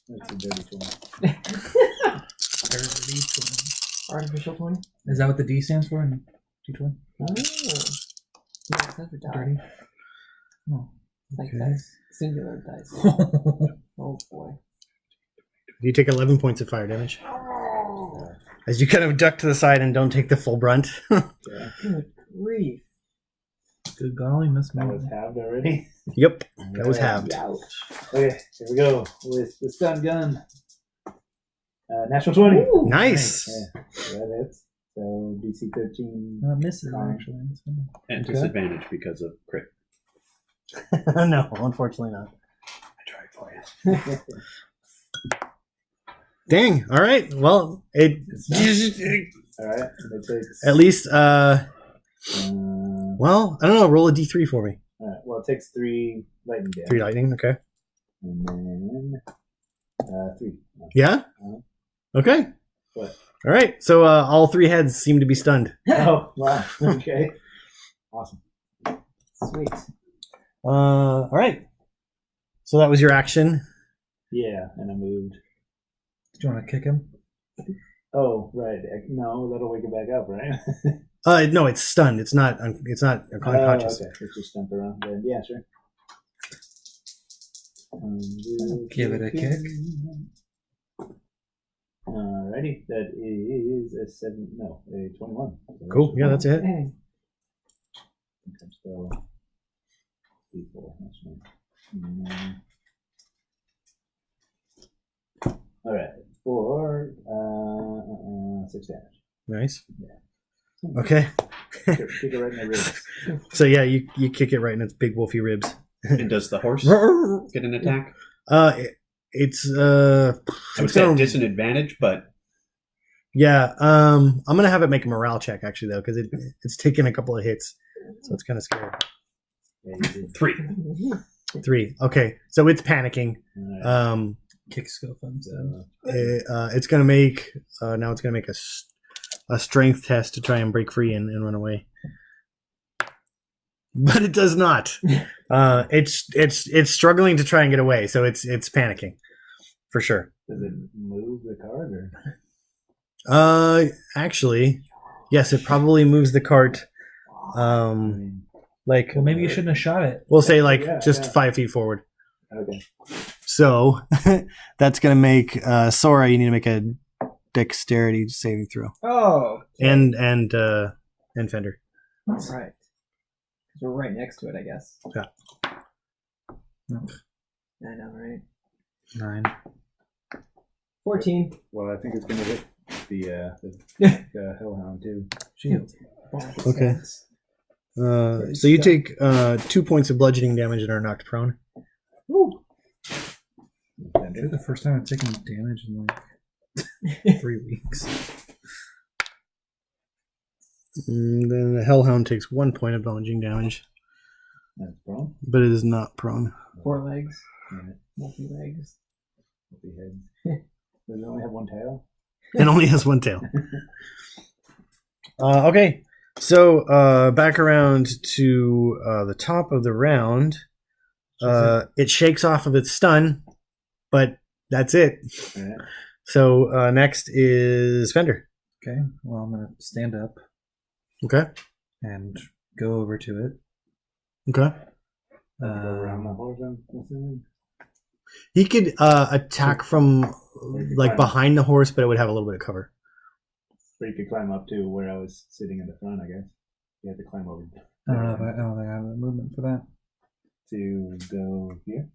That's a dirty 20. Artificial 20? Is that what the D stands for in D20? Oh. Yeah, it's not for die. Dirty? Oh. Like Okay. dice. Singular dice. Oh boy. You take 11 points of fire damage. As you kind of duck to the side and don't take the full brunt. Yeah. Good grief. Good golly, Miss That was Mountain. halved already. Yep. That was halved. Ouch. Okay, here we go with the stun gun. Natural 20. Ooh. Nice. Yeah, so that hits. So DC 13. Misses, actually. That's fine. At Okay. disadvantage because of crit. No, unfortunately not. I tried for you. Dang. All right. Well, it All right, and it takes. at least All well, I don't know, roll a d3 for me. right, well, it takes 3 lightning damage. 3 lightning, okay. And then 3. Yeah? Okay. What? All right. So all 3 heads seem to be stunned. Oh, wow. Okay. Awesome. Sweet. All right. So that was your action. Yeah, and I moved. Do you want to kick him? Oh, right. No, that'll wake it back up, right? No, it's stunned. It's not unconscious. Okay. Let's just stomp around then. Yeah, sure. Give it a kick. Alrighty, that is a 21. Cool. Yeah, that's it. Dang. I think I'm still D4. That's right. All right, for 6 damage. Nice. Yeah. Okay. Kick it right in the ribs. So yeah, you kick it right in its big wolfy ribs. And does the horse get an attack? It's I would it's say gonna- at disadvantage, but yeah. I'm gonna have it make a morale check actually though, because it's taken a couple of hits, so it's kind of scary. Yeah, you did. 3. 3. Okay, so it's panicking. Alright, Kick skill thumbs so, It's gonna make now. It's gonna make a strength test to try and break free and run away. But it does not. It's struggling to try and get away, so it's panicking, for sure. does it move the card or? Actually, yes, it probably moves the cart. I mean, Like Well, maybe you shouldn't have shot it. we'll say like Yeah, just yeah. 5 feet forward. okay. So that's gonna make Sora. You need to make a dexterity saving throw, Oh, and Fender. all right. 'Cause we're right next to it, I guess. Yeah. No. I know, right? 9. 14. Well, I think it's gonna hit the Hellhound too. Shield. Okay. So you take 2 points of bludgeoning damage and are knocked prone. Ooh. This is the first time I've taken damage in like 3 weeks. And then the Hellhound takes 1 point of bludgeoning damage, That's prone. but it is not prone. 4 legs. Alright, Multi legs. multi heads. Does it only have one tail? It only has 1 tail. Okay, so back around to the top of the round. It shakes off of its stun, but that's it. Alright. So next is Fender. Okay, well, I'm going to stand up Okay. and go over to it. Okay. Go around the Um, horse, I'm assuming. He could attack from like behind the horse, but it would have a little bit of cover. Or you could climb up to where I was sitting in the front, I guess. You have to climb over I don't know if I don't think I have the movement for that. to go here.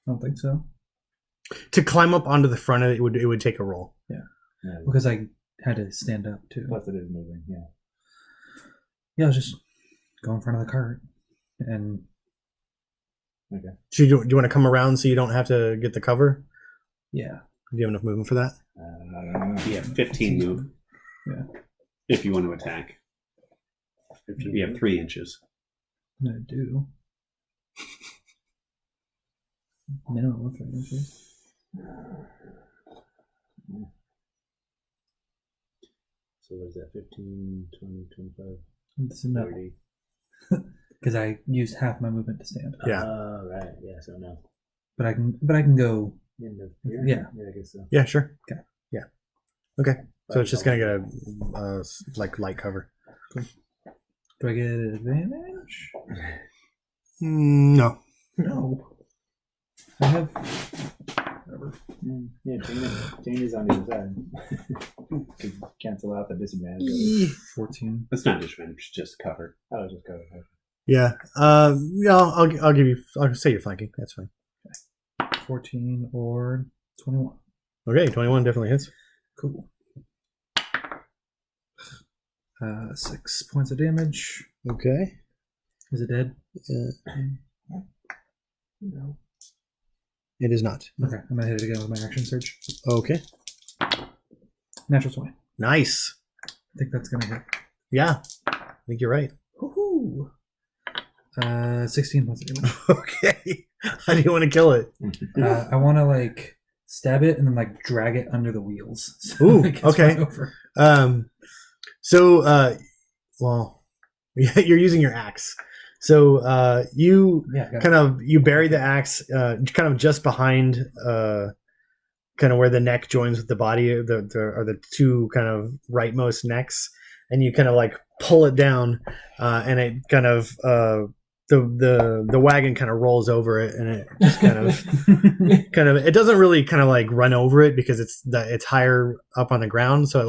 I don't think so. To climb up onto the front of it, it would take a roll. Yeah. Because I had to stand up too. Plus it is moving, yeah. Yeah, I'll just go in front of the cart. And Okay. So do you want to come around so you don't have to get the cover? yeah. Do you have enough movement for that? I don't know. You have 15 move. Yeah. If you want to attack. You have 3 inches. I do. Minimum of 3 inches. So what is that? 15, 20, 25, It's enough 30. because I used half my movement to stand. Yeah. Oh, right. Yeah, so no. But I can go. End of here? Yeah. Yeah, I guess so. Yeah, sure. Okay. Yeah. Okay. So it's just gonna get a like light cover. Do I get advantage? No. No. I have. Whatever. Yeah, Jane is on the other side. Could cancel out the disadvantage. 14. It's not disadvantage, just cover. Oh, just go ahead. Yeah. Yeah. I'll give you. I'll say you're flanking. That's fine. 14 or 21. Okay. 21 definitely hits. Cool. 6 points of damage. Okay. Is it dead? No. It is not. Okay, I'm gonna hit it again with my action surge. Okay. Natural 20. Nice. I think that's gonna hit. Yeah. I think you're right. Woohoo! 16 points of damage. Okay. How do you want to kill it? I want to like stab it and then like drag it under the wheels. So Ooh, it gets okay. run over. Well, you're using your axe. So you Yeah, got it. kind of you bury the axe kind of just behind kind of where the neck joins with the body, the two kind of rightmost necks, and you kind of like pull it down, and it kind of the wagon kind of rolls over it, and it just kind of it doesn't really kind of like run over it because it's higher up on the ground, so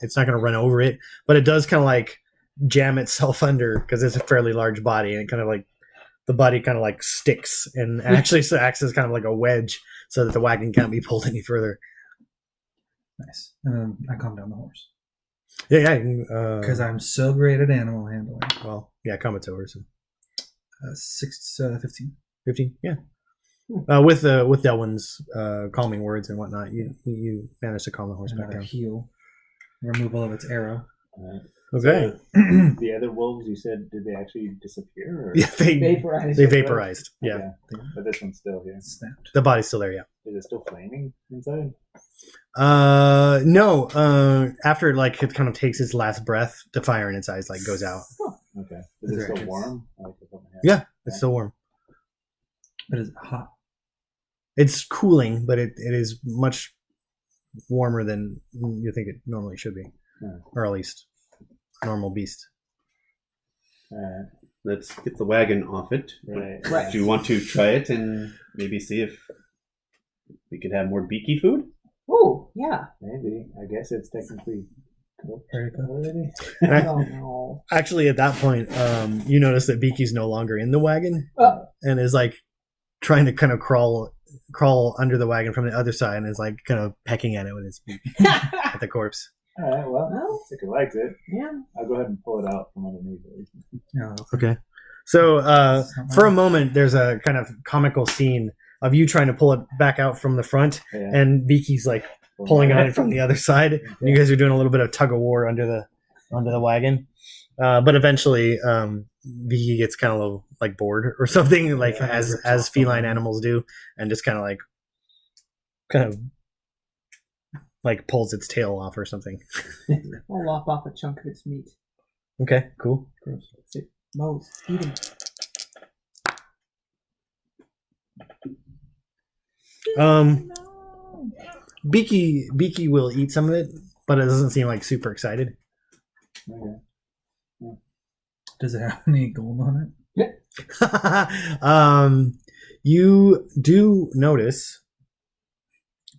it's not going to run over it, but it does kind of like jam itself under because it's a fairly large body, and it kind of like the body kind of like sticks and actually acts as kind of like a wedge so that the wagon can't be pulled any further. Nice. And then I calm down the horse Yeah. because I'm so great at animal handling. Well, yeah, combat's over. So 15. 15, yeah. With Elwyn's calming words and whatnot, you managed to calm the horse And back I down. heal. Removal of its arrow. Okay. The other wolves, you said, did they actually disappear? Or? Yeah, they Vaporized. vaporized. Yeah. Okay. But this one's still here. Snapped. The body's still there. Yeah. Is it still flaming inside? No. After like it kind of takes its last breath, the fire in its eyes like goes out. Okay. Is it There still is. warm? I like to put my hand- Yeah, it's still warm. But is it hot? It's cooling, but it is much warmer than you think it normally should be, Yeah. or at least a normal beast. Alright. Let's get the wagon off it. Right. Right. Do you want to try it and maybe see if we could have more beaky food? Oh, yeah. Maybe. I guess it's technically cooked Very good. already. Oh, no. Actually, at that point, you notice that Beaky's no longer in the wagon and is like trying to kind of crawl under the wagon from the other side and is like kind of pecking at it with his beak at the corpse. Alright, well, Well. if it likes it, Yeah. I'll go ahead and pull it out from underneath it. No. Okay. So for a moment, there's a kind of comical scene of you trying to pull it back out from the front, Yeah. and Beaky's like pulling on it from the other side, and you guys are doing a little bit of tug of war under the wagon. But eventually, Beaky gets kind of like bored or something, like Yeah, as feline animals do, and just kind of like pulls its tail off or something. I'll lop off a chunk of its meat. Okay, cool. That's it. Mose, eat him. Beaky will eat some of it, but it doesn't seem like super excited. Okay. Does it have any gold on it? You do notice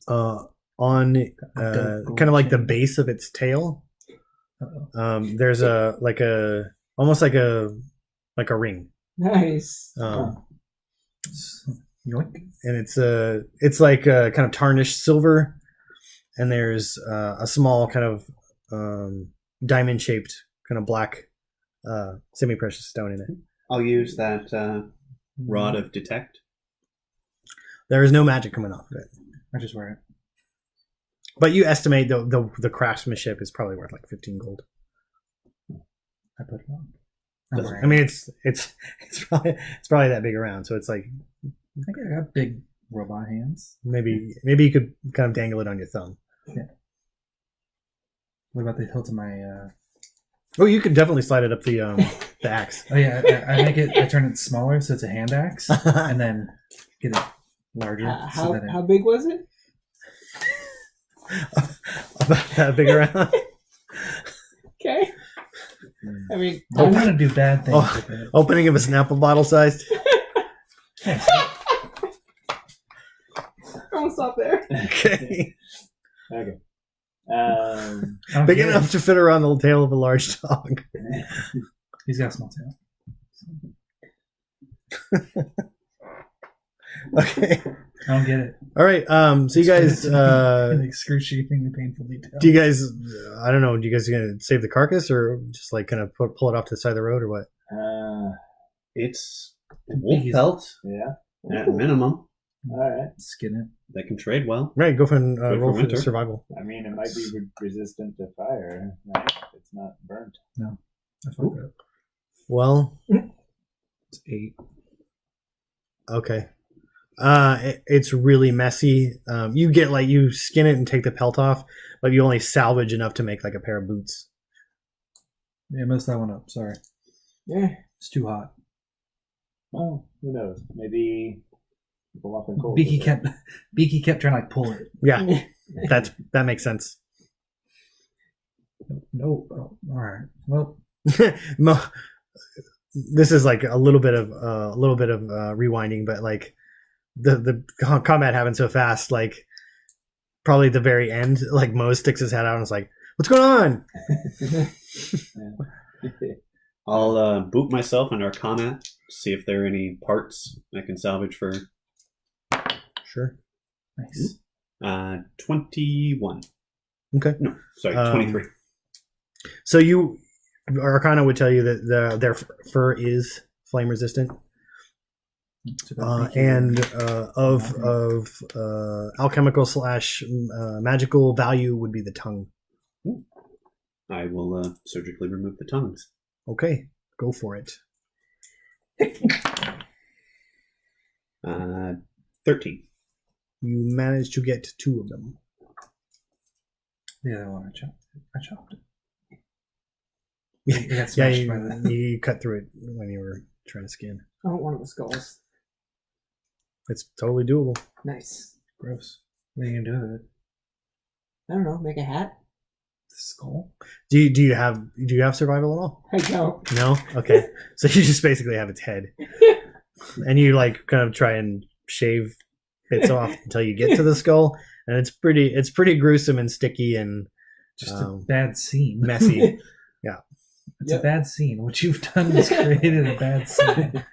on gold kind of like the chain. base of its tail, Uh-oh. there's almost like a ring, Nice. Yoink. and it's like kind of tarnished silver, and there's a small kind of diamond shaped kind of black semi precious stone in it. I'll use that rod of detect. There is no magic coming off of it, I just wear it. but you estimate the craftsmanship is probably worth like 15 gold. I put it on. I mean, it's probably that big around, so it's like I think I got big robot hands. maybe you could kind of dangle it on your thumb. What about the hilt of my? Oh, you could definitely slide it up the axe. Oh yeah, I make it. I turn it smaller so it's a hand axe, and then get it larger. How that how big was it? About that big around. Okay. I mean, I want to do bad things Oh. with it. Opening of a Snapple bottle sized. I'll stop there. Okay. Okay. I don't Big get enough it. to fit around the tail of a large dog. He's got a small tail. Okay. I don't get it. All right. So you guys, An excruciatingly painful detail. do you guys? I don't know. Do you guys gonna save the carcass or just like kind of pull it off to the side of the road or what? It's wolf Beaky's- pelt Yeah. at minimum. All right. Skin it. They can trade well. Right. Go for and Good for roll for winter. survival. I mean, it might be resistant to fire, right? It's not burnt. I fucked up. Well, It's 8. okay. It's really messy. You get like you skin it and take the pelt off, but you only salvage enough to make like a pair of boots. Yeah, I messed that one up. Sorry. Yeah. It's too hot. Well, who knows? Maybe people up in cold. Beaky kept trying to like pull it. Yeah, that makes sense. No. Oh, all right. Well, This is like a little bit of rewinding, but like the combat happened so fast, like probably at the very end, like Mo sticks his head out and is like, "What's going on?" I'll boot myself on Arcana, see if there are any parts I can salvage for Sure. nice. 21. Okay. No, sorry, Um, 23. So Arcana would tell you that their fur is flame resistant, It's about Beaky. and of alchemical / magical value would be the tongue. I will surgically remove the tongues. Okay, go for it. 13. You managed to get 2 of them. The other one I chopped it. Yeah, It got smashed by the... you cut through it when you were trying to skin. I want one of the skulls. It's totally doable. Nice. Gross. What are you gonna do with it? I don't know. Make a hat. Skull? Do you have survival at all? I don't. No? Okay. So you just basically have its head. And you like kind of try and shave bits off until you get to the skull. And it's pretty gruesome and sticky and Just a bad scene. messy. It's a bad scene. What you've done is created a bad scene.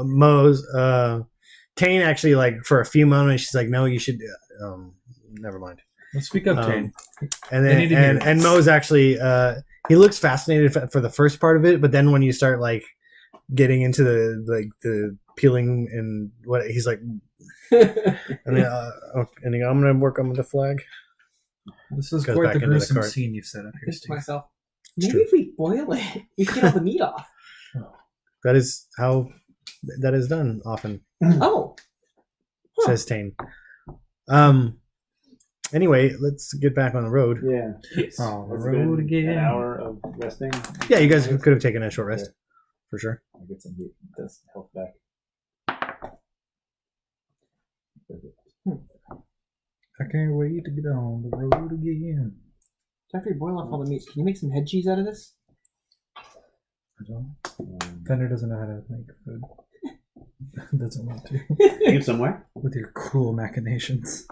Mo's Tane actually, like, for a few moments she's like, no, you should never mind. Well, speak up, Tane. And I need to hear then and this. Mo's actually he looks fascinated for the first part of it, but then when you start like getting into the peeling and what, he's like, and then, and I'm gonna work on the flag. This is Goes quite back the into the gruesome cart. scene you've set up I here, think to Steve. myself, It's maybe true. if we boil it, we can get all the meat off. That is how that is done often, Oh. Huh. says Tane. Anyway, let's get back on the road. Yeah. Oh, the It's road been again. An hour of resting. Yeah, you guys could have taken a short rest, for sure. I get some dust health back. I can't wait to get on the road again. So after you boil off all the meats, can you make some head cheese out of this? I don't. Fender doesn't know how to make food. Doesn't want to. Leave somewhere. With your cruel machinations.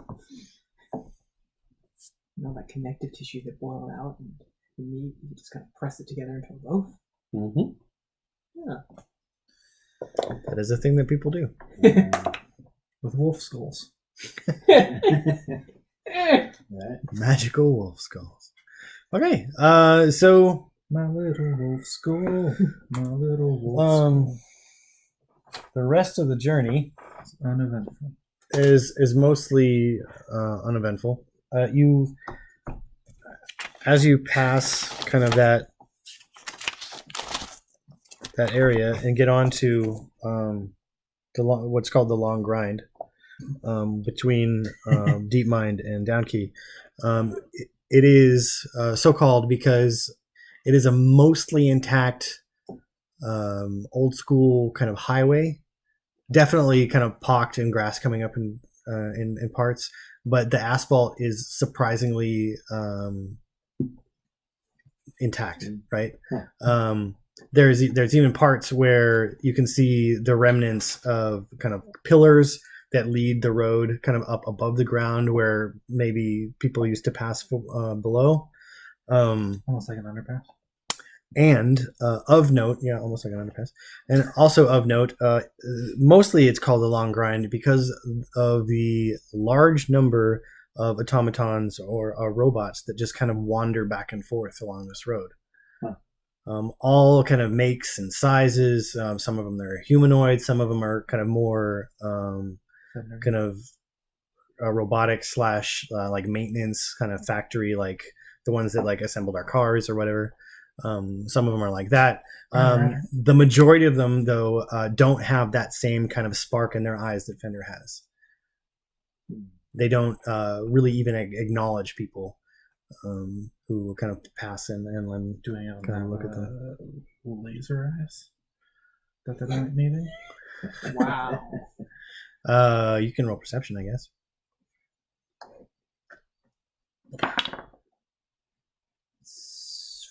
You know, that connective tissue that boil it out and the meat, you just kind of press it together into a loaf. Mm-hmm. Yeah. That is a thing that people do. With wolf skulls. Right. Magical wolf skulls. Okay, so My little wolf skull. My little wolf skull. the rest of the journey It's uneventful. is mostly uneventful. You, as you pass kind of that area and get onto what's called the long grind between Deep Mind and Downkey. It is so called because it is a mostly intact old school kind of highway, definitely kind of pocked and grass coming up in parts, but the asphalt is surprisingly intact, right? There's even parts where you can see the remnants of kind of pillars that lead the road kind of up above the ground where maybe people used to pass below. Almost like an underpass. And of note, yeah, almost like an underpass. And also of note, mostly it's called the long grind because of the large number of automatons or robots that just kind of wander back and forth along this road. All kind of makes and sizes. Some of them are humanoid. Some of them are kind of more kind of robotic / like maintenance kind of factory, like the ones that like assembled our cars or whatever. Some of them are like that. The majority of them, though, don't have that same kind of spark in their eyes that Fender has. They don't really even acknowledge people who kind of pass and Doing it kind of look at them. Laser eyes. That they're not needing. Wow. You can roll perception, I guess.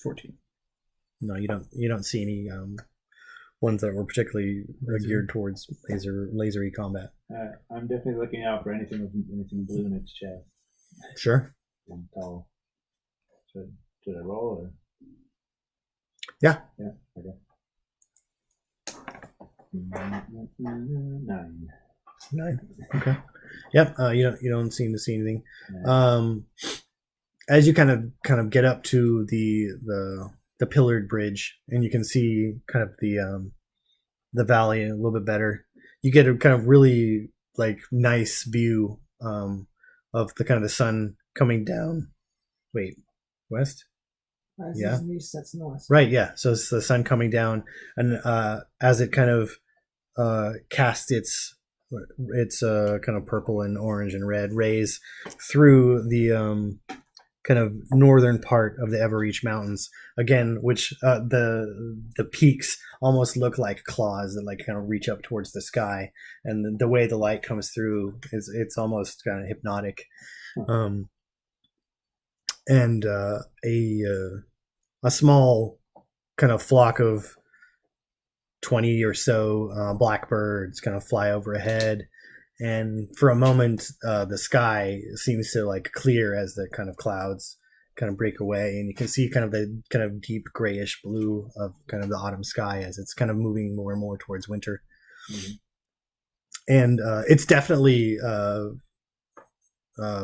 14. No, you don't. You don't see any ones that were particularly geared towards lasery combat. I'm definitely looking out for anything with anything blue in its chest Sure. and tall. Should I roll or? Yeah. Yeah. Okay. 9. 9. Okay. Yep. You don't seem to see anything. Yeah. As you kind of get up to the pillared bridge, and you can see kind of the valley a little bit better. You get a kind of really like nice view of the kind of the sun coming down. Wait, west? Yeah. These sets in the west. Right, yeah. So it's the sun coming down, and as it kind of casts its kind of purple and orange and red rays through the kind of northern part of the Everreach Mountains, again, which the peaks almost look like claws that like kind of reach up towards the sky, and the way the light comes through it's almost kind of hypnotic. And a small kind of flock of 20 or so blackbirds kind of fly overhead, and for a moment the sky seems to like clear as the kind of clouds kind of break away, and you can see kind of the kind of deep grayish blue of kind of the autumn sky as it's kind of moving more and more towards winter. Mm-hmm. And it's definitely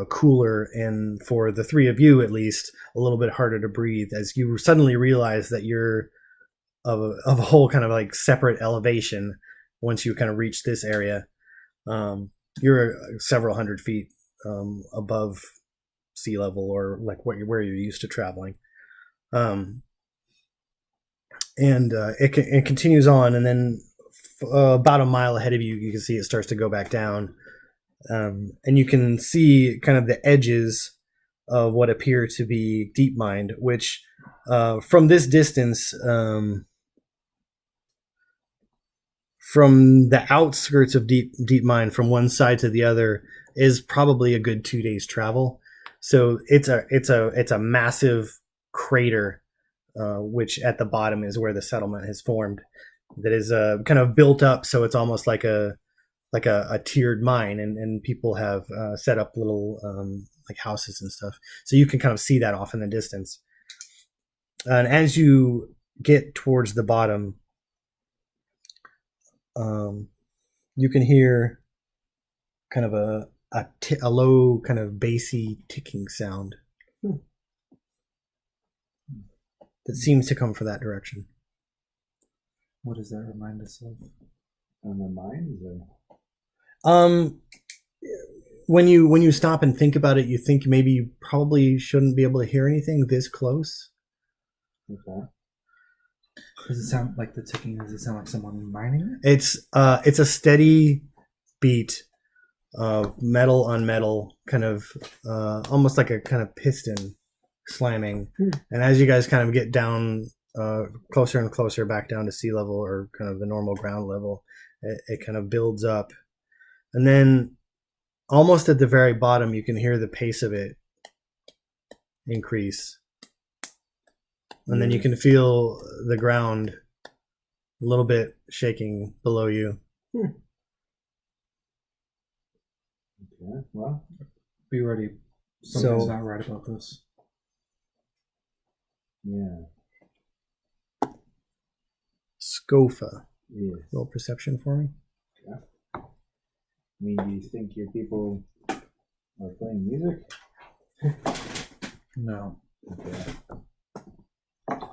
cooler, and for the three of you at least a little bit harder to breathe as you suddenly realize that you're of a whole kind of like separate elevation. Once you kind of reach this area, you're several hundred feet above sea level, or like where you're used to traveling. And it continues on, and then about a mile ahead of you, you can see it starts to go back down. And you can see kind of the edges of what appear to be deep mined, which from this distance, from the outskirts of deep mine from one side to the other is probably a good 2 days travel. So it's a massive crater, which at the bottom is where the settlement has formed, that is kind of built up, so it's almost like a tiered mine, and people have set up little like houses and stuff, so you can kind of see that off in the distance. And as you get towards the bottom, you can hear kind of a low kind of bassy ticking sound that seems to come from that direction. What does that remind us of? On the mines, or? When you stop and think about it, you think maybe you probably shouldn't be able to hear anything this close. Okay. Does it sound like the ticking? Does it sound like someone mining it? It's a steady beat of metal on metal, kind of almost like a kind of piston slamming. And as you guys kind of get down closer and closer back down to sea level, or kind of the normal ground level, it kind of builds up, and then almost at the very bottom you can hear the pace of it increase, and then you can feel the ground a little bit shaking below you. Okay, well, Be ready. Something's not right about this. yeah. Scofa, Yes. roll perception for me. Yeah. I mean, do you think your people are playing music? No. Okay.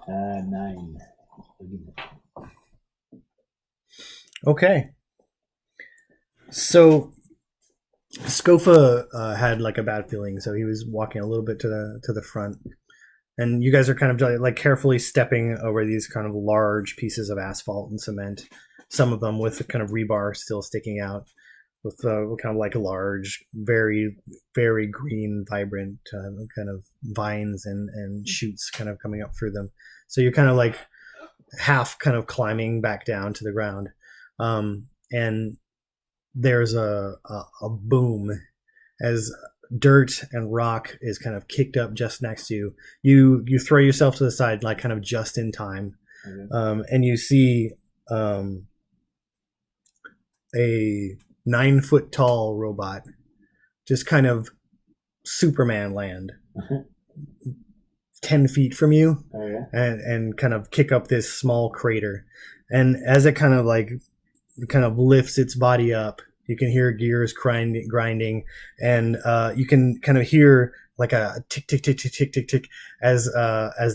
9. Okay. So Scofa had like a bad feeling, so he was walking a little bit to the front, and you guys are kind of like carefully stepping over these kind of large pieces of asphalt and cement, some of them with the kind of rebar still sticking out, with kind of like large, very, very green, vibrant kind of vines and shoots kind of coming up through them. So you're kind of like half kind of climbing back down to the ground, and there's a boom as dirt and rock is kind of kicked up just next to you. You throw yourself to the side, like kind of just in time. Okay. And you see a 9-foot tall robot just kind of Superman land 10 feet from you. Oh, yeah? and kind of kick up this small crater. And as it kind of lifts its body up, you can hear gears grinding, and you can kind of hear like a tick, tick, tick, tick, tick, tick, tick, as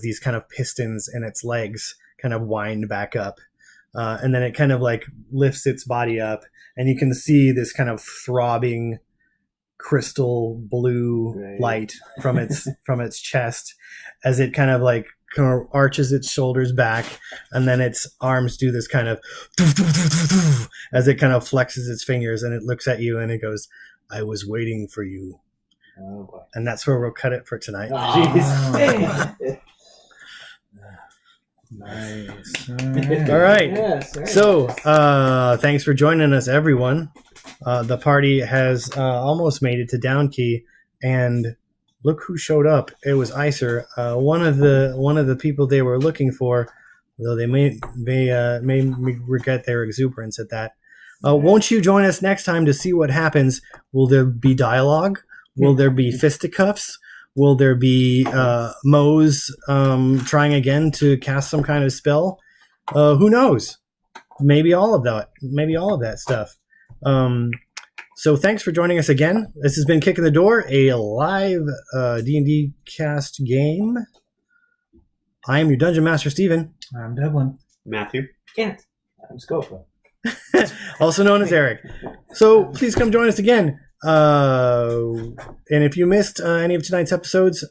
these kind of pistons in its legs kind of wind back up. And then it kind of like lifts its body up, and you can see this kind of throbbing crystal blue light from its chest as it kind of like kind of arches its shoulders back, and then its arms do this kind of as it kind of flexes its fingers, and it looks at you and it goes, "I was waiting for you." Oh boy. And that's where we'll cut it for tonight. Oh, jeez. Nice. All right. Yes. Very So, nice. thanks for joining us, everyone. The party has almost made it to Downkey, and look who showed up. It was Icer, one of the people they were looking for. Though they may regret their exuberance at that. Won't you join us next time to see what happens? Will there be dialogue? Will there be fisticuffs? Will there be Mose trying again to cast some kind of spell? Who knows? Maybe all of that. Maybe all of that stuff. So thanks for joining us again. This has been Kick in the Door, a live D&D cast game. I am your Dungeon Master, Steven. I'm Devlin. Matthew. Kent. I'm Scofa. Also known as Eric. So please come join us again. And if you missed any of tonight's episodes,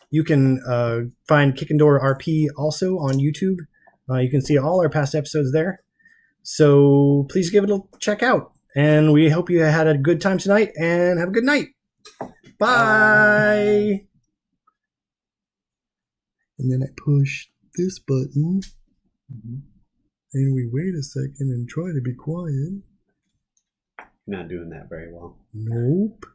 you can find Kick and Door RP also on YouTube. You can see all our past episodes there. So please give it a check out. And we hope you had a good time tonight and have a good night. Bye. And then I push this button. And we wait a second and try to be quiet. Not doing that very well. Nope.